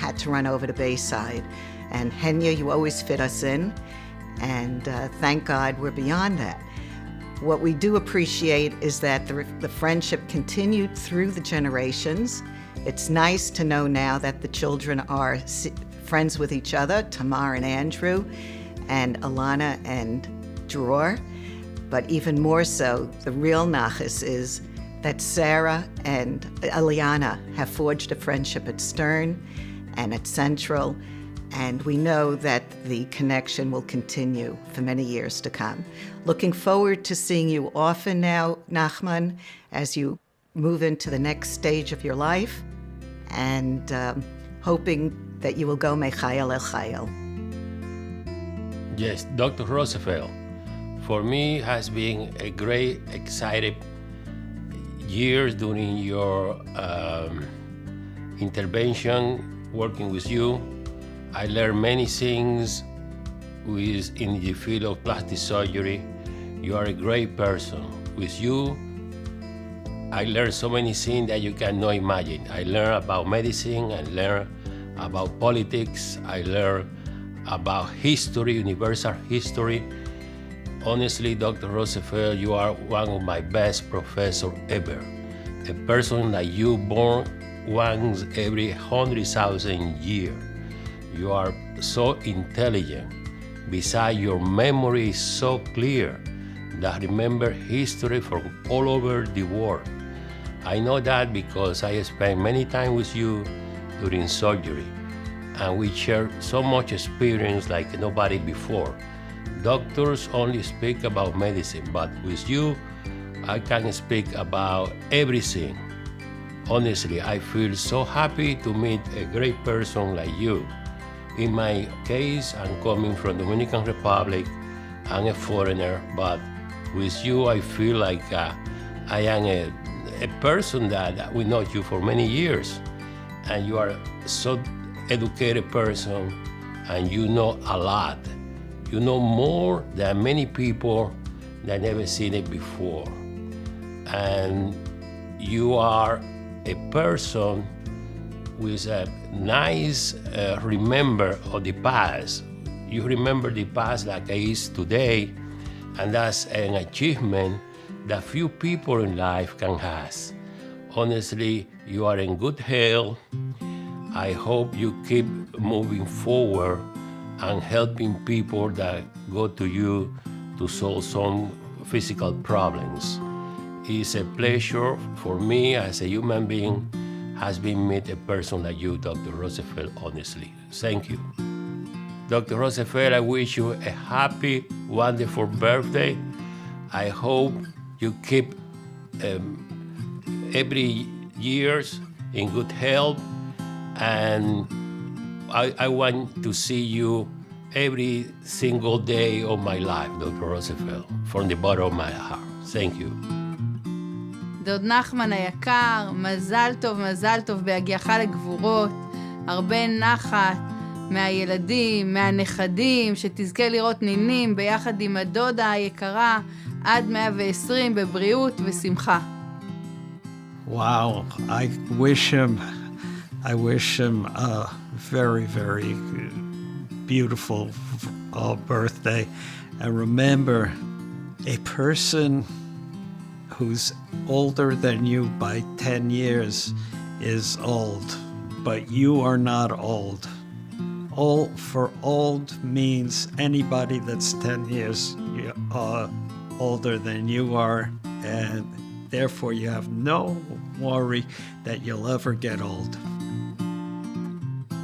had to run over to Bayside. And Henya, you always fit us in. And thank God we're beyond that. What we do appreciate is that the friendship continued through the generations. It's nice to know now that the children are friends with each other, Tamar and Andrew, and Alana and Dror. But even more so, the real nachas is that Sarah and Eliana have forged a friendship at Stern and at Central, and we know that the connection will continue for many years to come. Looking forward to seeing you often now, Nachman, as you move into the next stage of your life, and hoping that you will go mechayel el chayel. Yes, Dr. Roosevelt, for me has been a great, exciting years during your intervention, working with you. I learned many things in the field of plastic surgery. You are a great person. With you, I learned so many things that you cannot imagine. I learned about medicine, I learned about politics, I learned about history, universal history. Honestly, Dr. Roosevelt, you are one of my best professors ever. A person like you born once every 100,000 years. You are so intelligent. Besides, your memory is so clear that remember history from all over the world. I know that because I spent many time with you during surgery, and we share so much experience like nobody before. Doctors only speak about medicine, but with you, I can speak about everything. Honestly, I feel so happy to meet a great person like you. In my case, I'm coming from Dominican Republic. I'm a foreigner, but with you, I feel like I am a person that we know you for many years, and you are so educated person, and you know a lot. You know more than many people that never seen it before. And you are a person with a nice remember of the past. You remember the past like it is today, and that's an achievement that few people in life can have. Honestly, you are in good health. I hope you keep moving forward and helping people that go to you to solve some physical problems. It's a pleasure for me as a human being has been meet a person like you, Dr. Roosevelt, honestly. Thank you. Dr. Roosevelt, I wish you a happy, wonderful birthday. I hope you keep every years in good health, and I want to see you every single day of my life, Dr. Roosevelt, from the bottom of my heart. Thank you. דוד נחמן היקר, מזל טוב בהגיעך לגבורות, הרבה נחת מהילדים, מהנכדים, שתזכה לראות נינים ביחד עם הדודה היקרה עד 120 בבריאות ושמחה. Wow, I wish him a very, very beautiful birthday. And remember, a person who's older than you by 10 years is old, but you are not old. Old means anybody that's 10 years older than you are, and therefore you have no worry that you'll ever get old.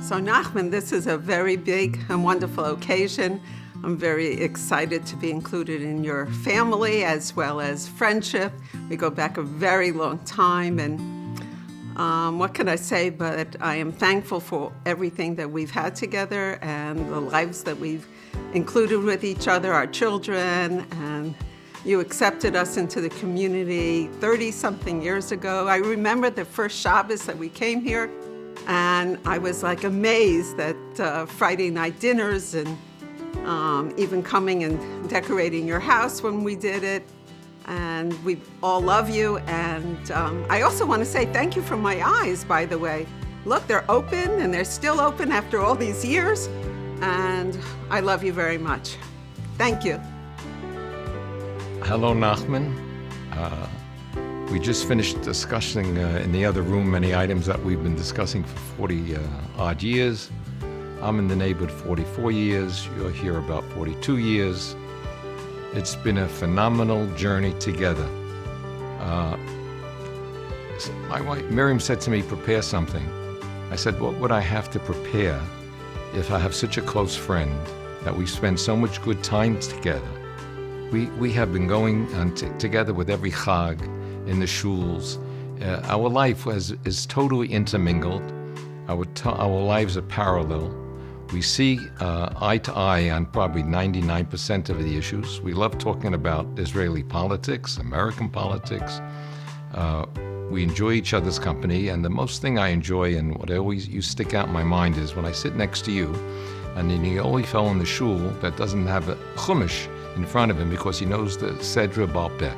So Nachman, this is a very big and wonderful occasion. I'm very excited to be included in your family as well as friendship. We go back a very long time, and what can I say, but I am thankful for everything that we've had together and the lives that we've included with each other, our children, and you accepted us into the community 30-something years ago. I remember the first Shabbos that we came here, and I was like amazed at Friday night dinners and even coming and decorating your house when we did it. And we all love you. And I also want to say thank you for my eyes, by the way. Look, they're open, and they're still open after all these years. And I love you very much. Thank you. Hello, Nachman. We just finished discussing in the other room many items that we've been discussing for 40 odd years. I'm in the neighborhood 44 years. You're here about 42 years. It's been a phenomenal journey together. My wife, Miriam, said to me, prepare something. I said, what would I have to prepare if I have such a close friend that we spend so much good times together? We have been going together with every Chag in the shuls. Our life is totally intermingled. Our lives are parallel. We see eye to eye on probably 99% of the issues. We love talking about Israeli politics, American politics. We enjoy each other's company, and the most thing I enjoy and what you stick out in my mind is when I sit next to you, and then the only fellow in the shul that doesn't have a chumash in front of him because he knows the Sedra Baal Peh.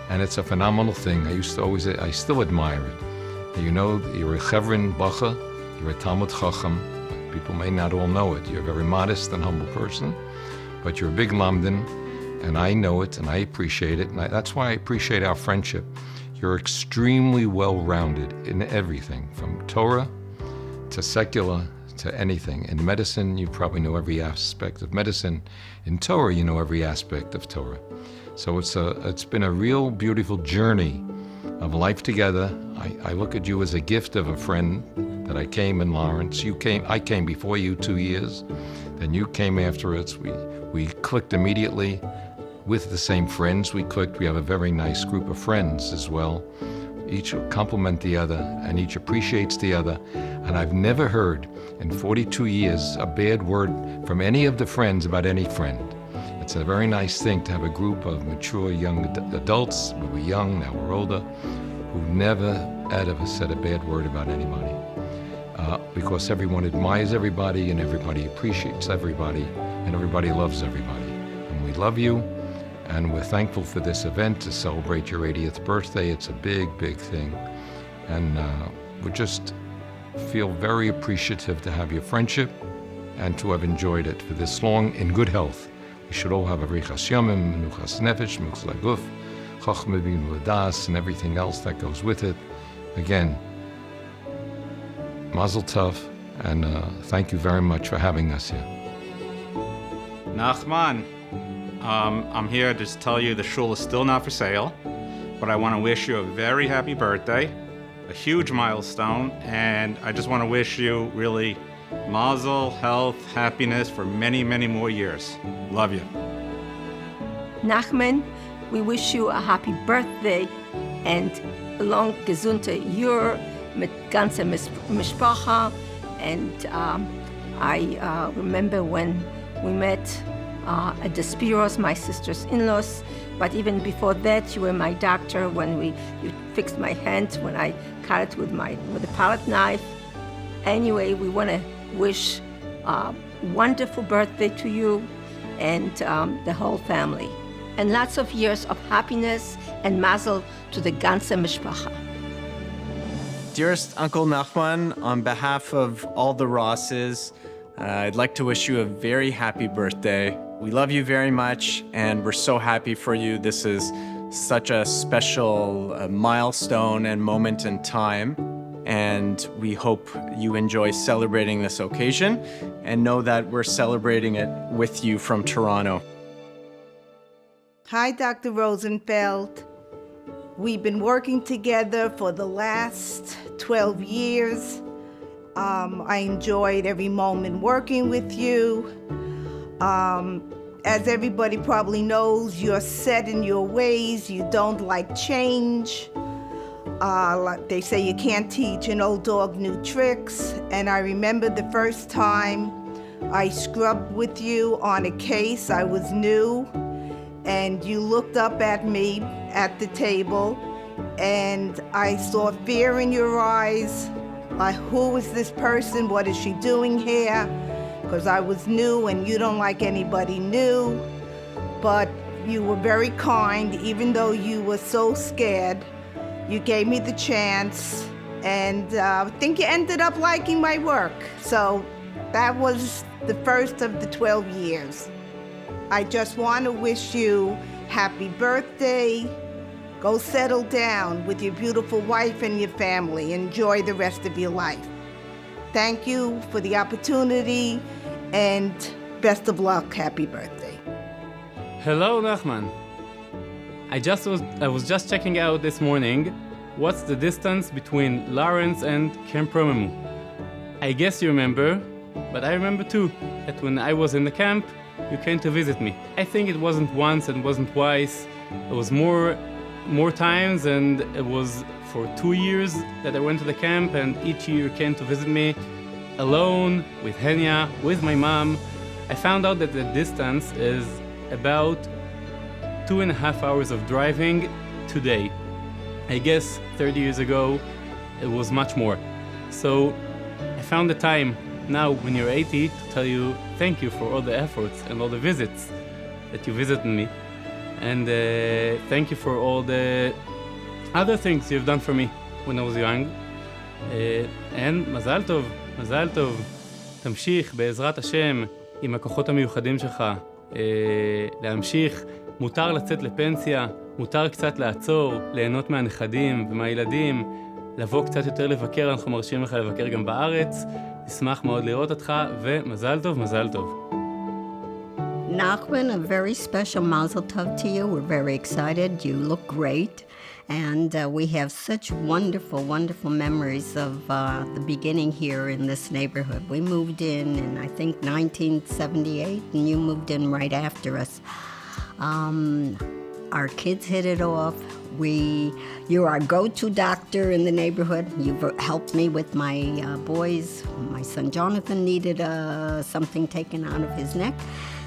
And it's a phenomenal thing. I still admire it. You know, you're a Chevron Bacha, you're a Talmud Chacham. People may not all know it. You're a very modest and humble person, but you're a big Lamdan, and I know it, and I appreciate it, and that's why I appreciate our friendship. You're extremely well-rounded in everything, from Torah to secular to anything. In medicine, you probably know every aspect of medicine. In Torah, you know every aspect of Torah. So it's been a real beautiful journey of life together. I look at you as a gift of a friend that I came in Lawrence. I came before you 2 years. Then you came after us. We clicked immediately with the same friends. We clicked. We have a very nice group of friends as well. Each complement the other and each appreciates the other. And I've never heard in 42 years a bad word from any of the friends about any friend. It's a very nice thing to have a group of mature young adults, we were young, now we're older, who never ever said a bad word about anybody. Because everyone admires everybody and everybody appreciates everybody and everybody loves everybody. And we love you, and we're thankful for this event to celebrate your 80th birthday. It's a big, big thing. And we just feel very appreciative to have your friendship and to have enjoyed it for this long in good health. We should all have a Richas Yomim, Menuchas Nefesh, Menuchas Laguf, Chachma B'Inu L'das, and everything else that goes with it. Again, Mazel Tov, and thank you very much for having us here. Nachman, I'm here to tell you the shul is still not for sale, but I want to wish you a very happy birthday, a huge milestone, and I just want to wish you really mazel, health, happiness for many, many more years. Love you. Nachman, we wish you a happy birthday and long gesunte Jahr mit ganzer Mishpacha. And I remember when we met at the Spiros, my sister's in-laws. But even before that, you were my doctor when you fixed my hand when I cut it with a palette knife. Anyway, we want to wish a wonderful birthday to you and the whole family. And lots of years of happiness and mazel to the ganze Mishpacha. Dearest Uncle Nachman, on behalf of all the Rosses, I'd like to wish you a very happy birthday. We love you very much, and we're so happy for you. This is such a special milestone and moment in time, and we hope you enjoy celebrating this occasion and know that we're celebrating it with you from Toronto. Hi, Dr. Rosenfeld. We've been working together for the last 12 years. I enjoyed every moment working with you. As everybody probably knows, you're set in your ways. You don't like change. Like they say, you can't teach an old dog new tricks. And I remember the first time I scrubbed with you on a case. I was new, and you looked up at me at the table, and I saw fear in your eyes. Like, who is this person? What is she doing here? Because I was new, and you don't like anybody new. But you were very kind, even though you were so scared. You gave me the chance, and I think you ended up liking my work. So that was the first of the 12 years. I just want to wish you happy birthday. Go settle down with your beautiful wife and your family. Enjoy the rest of your life. Thank you for the opportunity and best of luck. Happy birthday. Hello, Nachman. I was just checking out this morning what's the distance between Lawrence and Camp Romemu. I guess you remember, but I remember too, that when I was in the camp, you came to visit me. I think it wasn't once and wasn't twice. It was more times, and it was for 2 years that I went to the camp, and each year you came to visit me alone, with Henya, with my mom. I found out that the distance is about 2.5 hours of driving today. I guess 30 years ago, it was much more. So I found the time now when you're 80 to tell you thank you for all the efforts and all the visits that you visited me. And thank you for all the other things you've done for me when I was young. And מזל טוב, מזל טוב. תמשיך בעזרת השם עם הכוחות המיוחדים שלך. להמשיך, מותר לצאת לפנסיה, מותר קצת לעצור, ליהנות מהנכדים ומהילדים, לבוא קצת יותר לבקר, אנחנו מרשים לך לבקר גם בארץ. נשמח מאוד לראות אותך, ומזל טוב, מזל טוב. Nachman, a very special mazel tov to you. We're very excited. You look great. And we have such wonderful, wonderful memories of the beginning here in this neighborhood. We moved in I think, 1978, and you moved in right after us. Our kids hit it off. You're our go-to doctor in the neighborhood. You've helped me with my boys. My son Jonathan needed something taken out of his neck.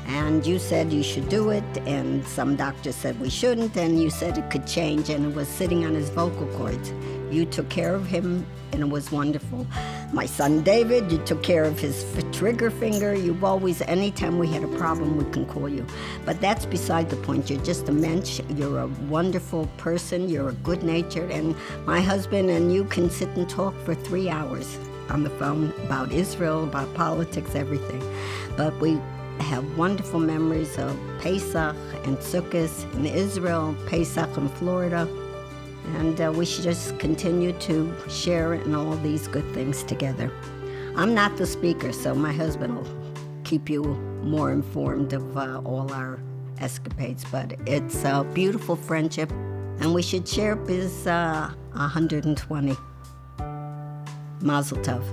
And you said you should do it, and some doctors said we shouldn't, and you said it could change, and it was sitting on his vocal cords. You took care of him, and it was wonderful. My son David, you took care of his trigger finger. You've always, anytime we had a problem, we can call you. But that's beside the point. You're just a mensch. You're a wonderful person. You're a good-natured, and my husband and you can sit and talk for 3 hours on the phone about Israel, about politics, everything. But we have wonderful memories of Pesach and Sukkot in Israel, Pesach in Florida, and we should just continue to share in all these good things together. I'm not the speaker, so my husband will keep you more informed of all our escapades, but it's a beautiful friendship, and we should share his 120. Mazel tov.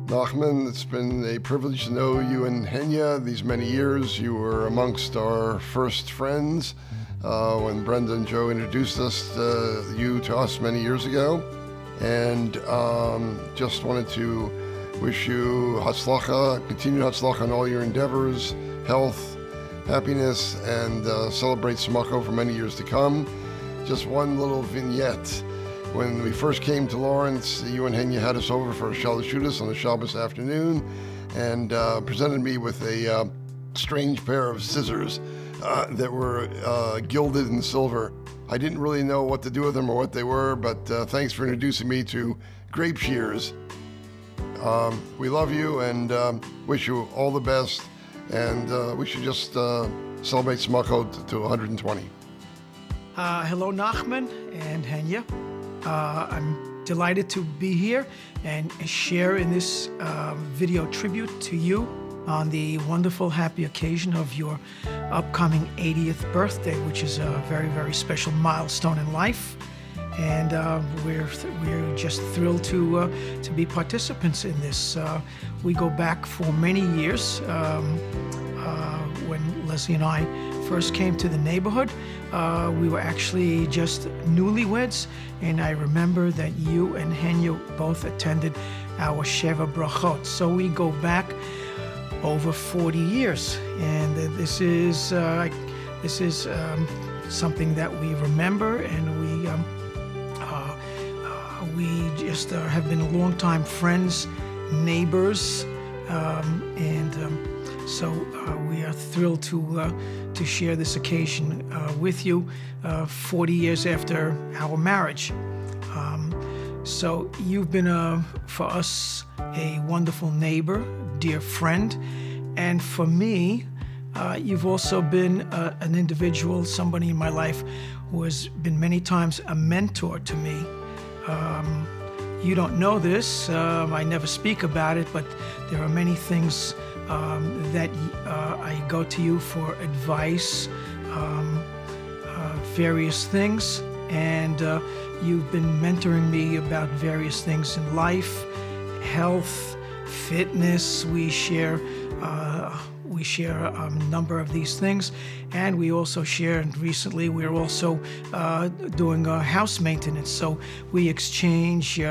Nachman, it's been a privilege to know you and Henya these many years. You were amongst our first friends when Brenda and Joe introduced you to us many years ago. And just wanted to wish you hatzlacha, continued hatzlacha in all your endeavors, health, happiness, and celebrate Smacho for many years to come. Just one little vignette. When we first came to Lawrence, you and Henya had us over for a shalashudas on a Shabbos afternoon and presented me with a strange pair of scissors that were gilded in silver. I didn't really know what to do with them or what they were, but thanks for introducing me to grape shears. We love you and wish you all the best, and we should just celebrate Smacho to 120. Hello, Nachman and Henya. I'm delighted to be here and share in this video tribute to you on the wonderful, happy occasion of your upcoming 80th birthday, which is a very, very special milestone in life. And we're just thrilled to be participants in this. We go back for many years. When Leslie and I first came to the neighborhood, we were actually just newlyweds, and I remember that you and Henya both attended our Sheva Brachot. So we go back over 40 years, and this is something that we remember, and we just have been longtime friends, neighbors, so we are thrilled to share this occasion with you 40 years after our marriage. So you've been, for us, a wonderful neighbor, dear friend, and for me, You've also been an individual, somebody in my life who has been many times a mentor to me. You don't know this, I never speak about it, but there are many things that I go to you for advice, various things, and you've been mentoring me about various things in life, health, fitness. We share a number of these things, and we also share, and recently we're also doing house maintenance, so we exchange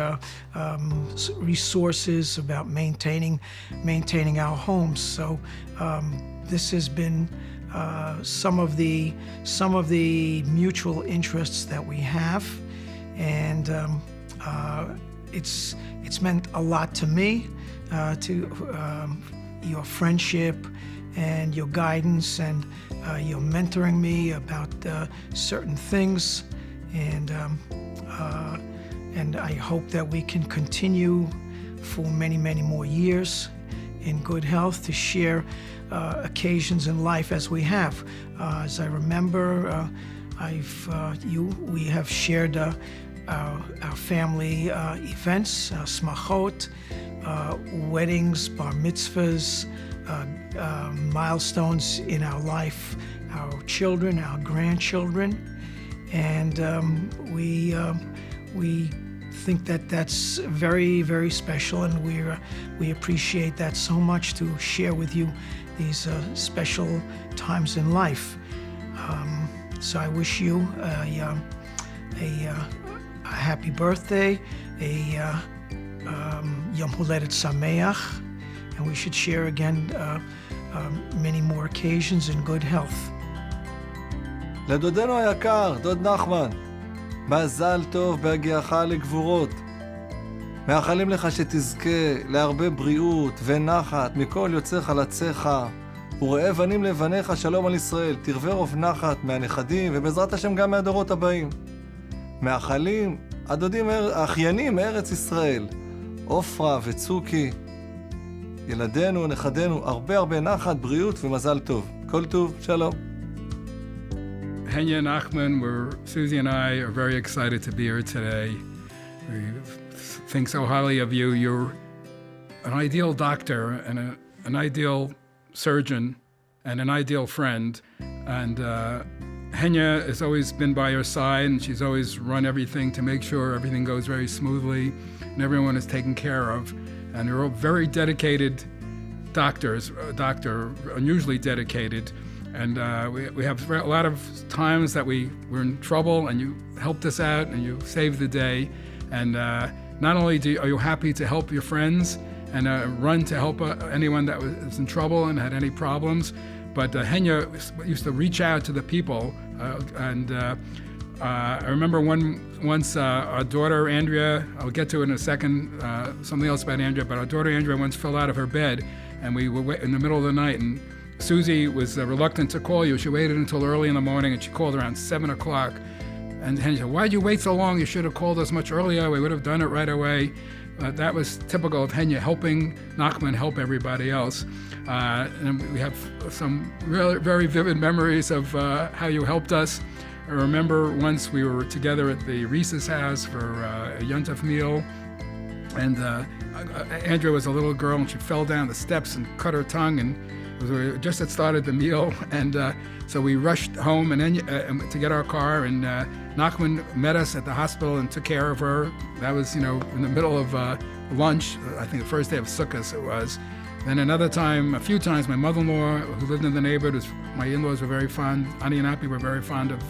resources about maintaining our homes. So this has been some of the mutual interests that we have, and it's meant a lot to me, to your friendship and your guidance, and you're mentoring me about certain things, and I hope that we can continue for many, many more years in good health to share occasions in life as we have. As I remember, we have shared our family events, smachot, weddings, bar mitzvahs, milestones in our life, our children, our grandchildren, and we think that that's very, very special, and we appreciate that so much to share with you these special times in life. So I wish you a happy birthday, a Yom Holedet Sameach, and we should share again many more occasions in good health. לדודנו היקר, דוד נחמן, מזל טוב בהגיעך לגבורות. מאחלים לך שתזכה להרבה בריאות ונחת מכל יוצא חלציך, וראה בנים לבניך שלום על ישראל, תרווה רוב נחת מהנכדים ובעזרת השם גם מהדורות הבאים. מאחלים הדודים האחיינים מארץ ישראל, עופרה וצוקי, ילדינו, נכדינו, הרבה נחת, בריאות ומזל טוב. כל טוב, שלום. Henya and Nachman, Susie and I are very excited to be here today. We think so highly of you. You're an ideal doctor and an ideal surgeon and an ideal friend. And Henya has always been by your side, and she's always run everything to make sure everything goes very smoothly and everyone is taken care of. And you're all very dedicated doctors, unusually dedicated. And we have a lot of times that we were in trouble, and you helped us out, and you saved the day. And not only are you happy to help your friends and run to help anyone that was in trouble and had any problems, but Henya used to reach out to the people. I remember once our daughter Andrea, I'll get to it in a second, something else about Andrea, but our daughter Andrea once fell out of her bed, and we were in the middle of the night, and Susie was reluctant to call you. She waited until early in the morning, and she called around 7 o'clock. And Henry said, "Why'd you wait so long? You should have called us much earlier. We would have done it right away." That was typical of Henya, helping Nachman help everybody else. And we have some really very vivid memories of how you helped us. I remember once we were together at the Reese's house for a Yontef meal, and Andrea was a little girl, and she fell down the steps and cut her tongue, and we just had started the meal, and so we rushed home to get our car, and Nachman met us at the hospital and took care of her. That was, in the middle of lunch, I think the first day of Sukkot it was. Then another time, a few times, my mother-in-law, who lived in the neighborhood, my in-laws were very fond, Ani and Api were very fond of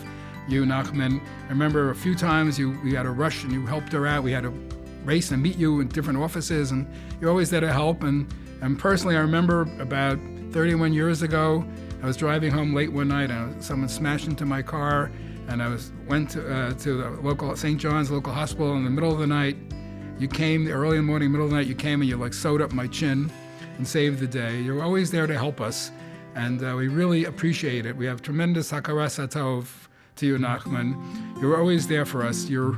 you, Nachman. I remember a few times we had to rush and you helped her out. We had to race and meet you in different offices, and you're always there to help. And personally, I remember about 31 years ago, I was driving home late one night, and someone smashed into my car, and I went to the local St. John's local hospital in the middle of the night. You came early in the morning, middle of the night. You came and you sewed up my chin and saved the day. You're always there to help us, and we really appreciate it. We have tremendous hakaras hatov to you, Nachman. You're always there for us. You're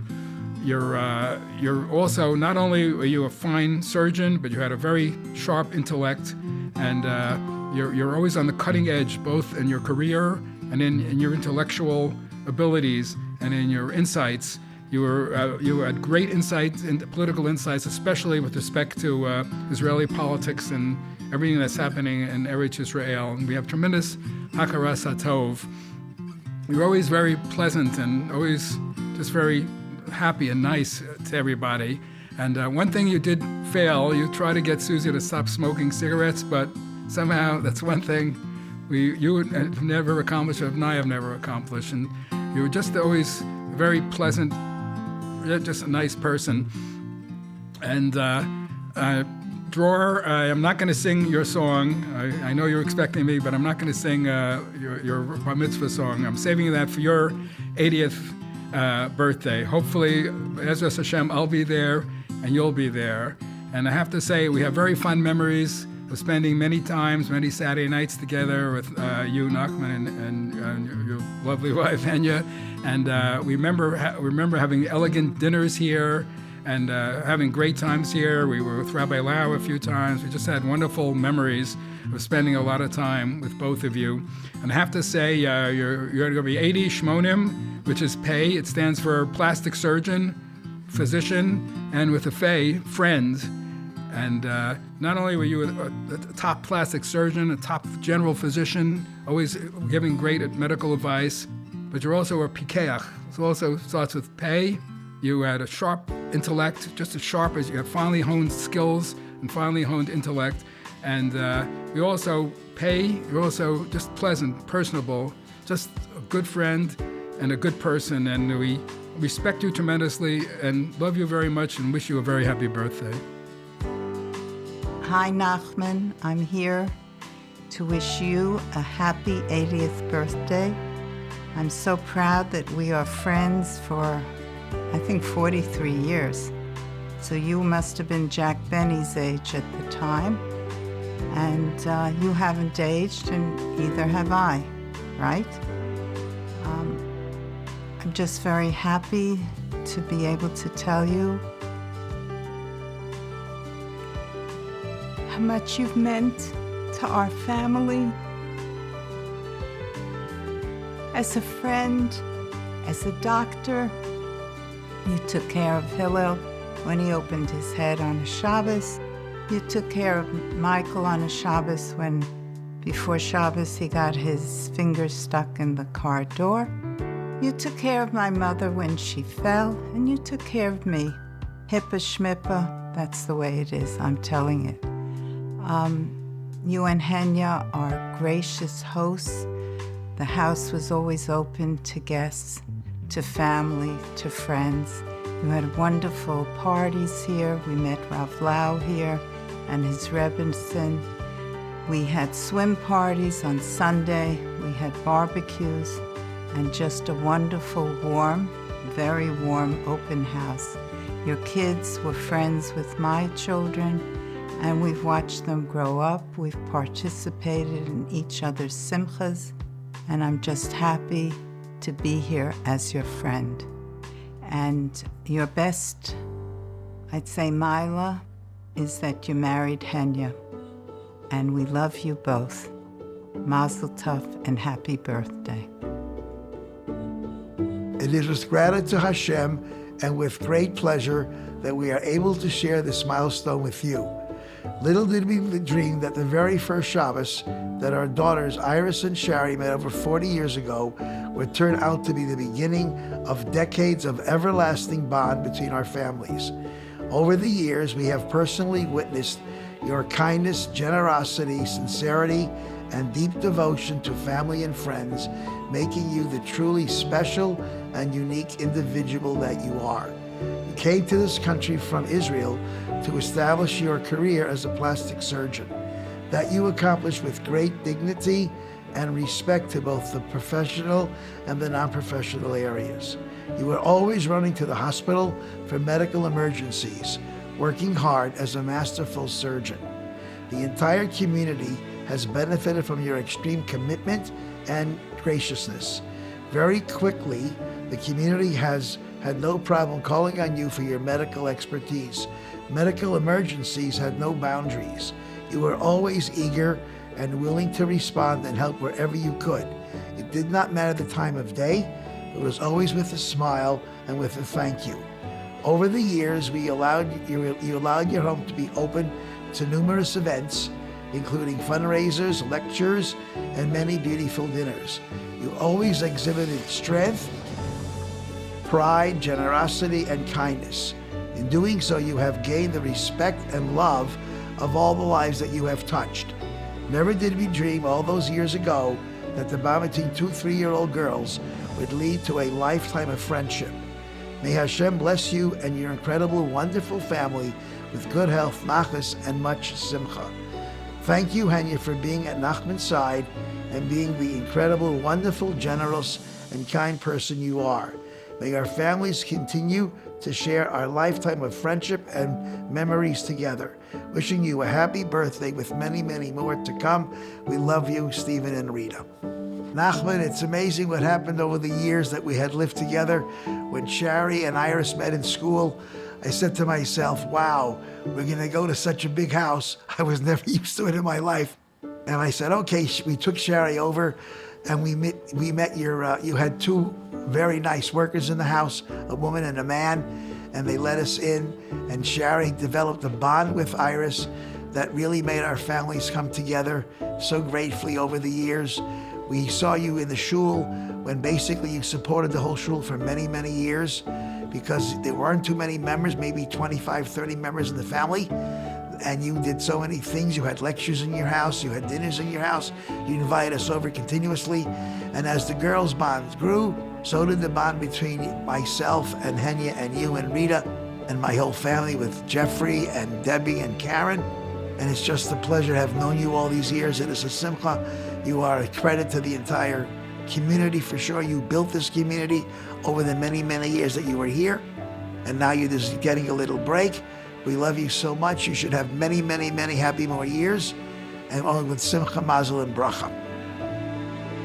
also, not only are you a fine surgeon, but you had a very sharp intellect, and you're always on the cutting edge, both in your career and in your intellectual abilities and in your insights. You had great insights, political insights, especially with respect to Israeli politics and everything that's happening in Eretz Israel. And we have tremendous hakaras hatov. You're always very pleasant and always just very happy and nice to everybody. And one thing you did fail, you tried to get Susie to stop smoking cigarettes, but somehow that's one thing you have never accomplished, and I have never accomplished. And you were just always very pleasant, just a nice person. And Dror, I'm not going to sing your song. I know you're expecting me, but I'm not going to sing your bar mitzvah song. I'm saving that for your 80th birthday. Hopefully, Ezras Hashem, I'll be there and you'll be there. And I have to say, we have very fun memories of spending many Saturday nights together with you, Nachman, and your lovely wife, Henya. And we remember having elegant dinners here and having great times here. We were with Rabbi Lau a few times. We just had wonderful memories of spending a lot of time with both of you. And I have to say, you're going to be 80 Shmonim, which is pay. It stands for plastic surgeon, physician, and with a fey, friend. And not only were you a top plastic surgeon, a top general physician, always giving great medical advice, but you're also a pikeach. It also starts with pay. You had a sharp intellect, just as sharp as you have finely honed skills and finely honed intellect. And you also pay, you're also just pleasant, personable, just a good friend and a good person. And we respect you tremendously and love you very much and wish you a very happy birthday. Hi, Nachman. I'm here to wish you a happy 80th birthday. I'm so proud that we are friends for, I think, 43 years. So you must have been Jack Benny's age at the time. And you haven't aged, and either have I, right? I'm just very happy to be able to tell you how much you've meant to our family. As a friend, as a doctor, you took care of Hillel when he opened his head on a Shabbos. You took care of Michael on a Shabbos when, before Shabbos, he got his fingers stuck in the car door. You took care of my mother when she fell, and you took care of me. Hippa schmippa, that's the way it is, I'm telling it. You and Henya are gracious hosts. The house was always open to guests, to family, to friends. You had wonderful parties here. We met Rav Lau here and his Rebbetzin. We had swim parties on Sunday. We had barbecues and just a wonderful, warm, very warm open house. Your kids were friends with my children, and we've watched them grow up. We've participated in each other's simchas, and I'm just happy to be here as your friend. And your best, I'd say, Mila, is that you married Henya, and we love you both. Mazel tov and happy birthday. It is with gratitude to Hashem and with great pleasure that we are able to share this milestone with you. Little did we dream that the very first Shabbos that our daughters Iris and Shari met over 40 years ago would turn out to be the beginning of decades of everlasting bond between our families. Over the years, we have personally witnessed your kindness, generosity, sincerity, and deep devotion to family and friends, making you the truly special and unique individual that you are. You came to this country from Israel to establish your career as a plastic surgeon, that you accomplished with great dignity and respect to both the professional and the non-professional areas. You were always running to the hospital for medical emergencies, working hard as a masterful surgeon. The entire community has benefited from your extreme commitment and graciousness. Very quickly, the community has had no problem calling on you for your medical expertise. Medical emergencies had no boundaries. You were always eager and willing to respond and help wherever you could. It did not matter the time of day. It was always with a smile and with a thank you. Over the years, you allowed your home to be open to numerous events, including fundraisers, lectures, and many beautiful dinners. You always exhibited strength, pride, generosity, and kindness. In doing so, you have gained the respect and love of all the lives that you have touched. Never did we dream all those years ago that the bond between 2-3-year-old girls would lead to a lifetime of friendship. May Hashem bless you and your incredible, wonderful family with good health, nachas, and much simcha. Thank you, Henya, for being at Nachman's side and being the incredible, wonderful, generous, and kind person you are. May our families continue to share our lifetime of friendship and memories together. Wishing you a happy birthday with many, many more to come. We love you, Stephen and Rita. Nachman, it's amazing what happened over the years that we had lived together. When Shari and Iris met in school, I said to myself, wow, we're going to go to such a big house. I was never used to it in my life. And I said, okay, we took Shari over and we met you had two very nice workers in the house, a woman and a man, and they let us in. And Shari developed a bond with Iris that really made our families come together so gratefully over the years. We saw you in the shul when basically you supported the whole shul for many, many years because there weren't too many members, maybe 25, 30 members in the family. And you did so many things. You had lectures in your house, you had dinners in your house, you invited us over continuously. And as the girls' bonds grew, so did the bond between myself and Henya and you and Rita and my whole family with Jeffrey and Debbie and Karen. And it's just a pleasure to have known you all these years. It is a simcha. You are a credit to the entire community for sure. You built this community over the many, many years that you were here. And now you're just getting a little break. We love you so much. You should have many, many, many happy more years. And only with simcha, mazel, and bracha.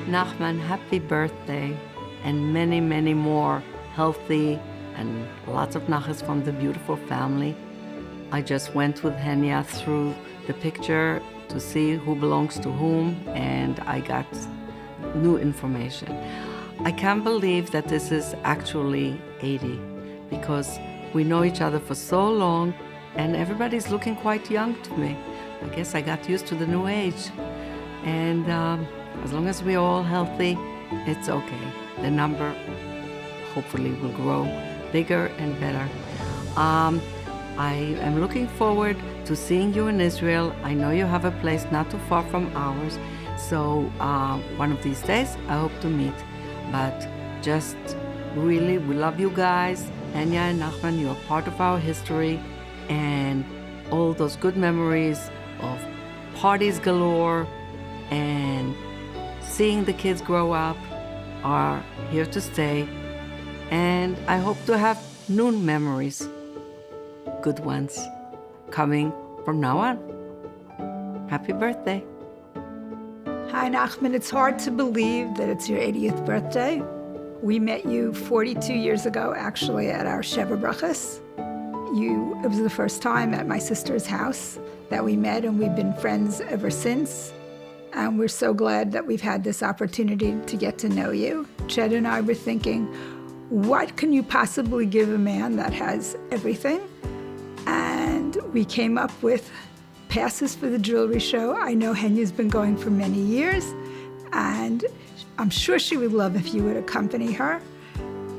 Nachman, happy birthday. And many, many more healthy and lots of nachas from the beautiful family. I just went with Henya through the picture to see who belongs to whom, and I got new information. I can't believe that this is actually 80, because we know each other for so long, and everybody's looking quite young to me. I guess I got used to the new age. And as long as we're all healthy, it's okay. The number hopefully will grow bigger and better. I am looking forward to seeing you in Israel. I know you have a place not too far from ours, so one of these days I hope to meet. But just really, we love you guys. Henya and Nachman, you are part of our history, and all those good memories of parties galore and seeing the kids grow up are here to stay. And I hope to have new memories, good ones, coming from now on. Happy birthday. Hi, Nachman. It's hard to believe that it's your 80th birthday. We met you 42 years ago, actually, at our Sheva Brachas. It was the first time at my sister's house that we met, and we've been friends ever since. And we're so glad that we've had this opportunity to get to know you. Ched and I were thinking, what can you possibly give a man that has everything? And we came up with passes for the jewelry show. I know Henya's been going for many years, and I'm sure she would love if you would accompany her.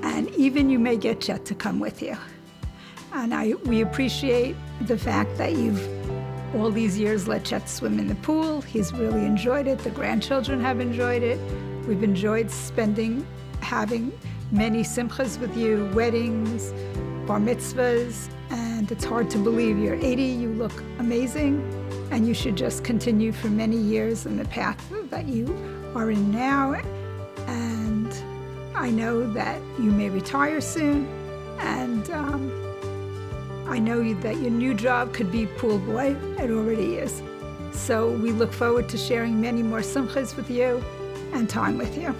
And even you may get Chet to come with you. And we appreciate the fact that you've all these years let Chet swim in the pool. He's really enjoyed it. The grandchildren have enjoyed it. We've enjoyed having many simchas with you, weddings, bar mitzvahs, and it's hard to believe you're 80, you look amazing, and you should just continue for many years in the path that you are in now. And I know that you may retire soon, and I know that your new job could be pool boy. It already is. So we look forward to sharing many more simchas with you and time with you.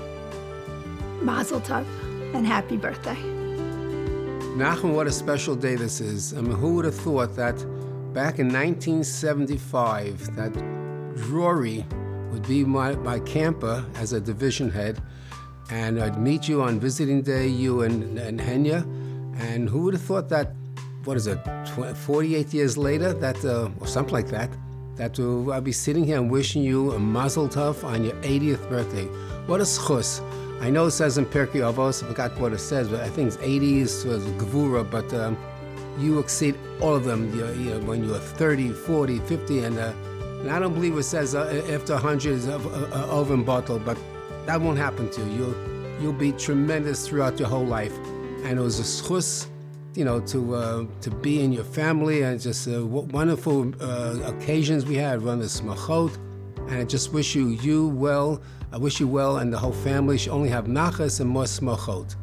Mazel tov and happy birthday. Nachman, what a special day this is. I mean, who would have thought that back in 1975 that Rory would be my camper as a division head, and I'd meet you on visiting day, you and Henya, and who would have thought that, 48 years later, that or something like that, I'll be sitting here and wishing you a mazel tov on your 80th birthday. What a schus. I know it says in Pirkei Avos, I forgot what it says, but I think it's 80 is gevura, but you exceed all of them when you're 30, 40, 50, and I don't believe it says after 100 is over and bottled, but that won't happen to you. You'll be tremendous throughout your whole life. And it was a schus, to be in your family, and just wonderful occasions we had, run the smachot, and I just wish you well. I wish you well, and the whole family should only have nachas and more smachot.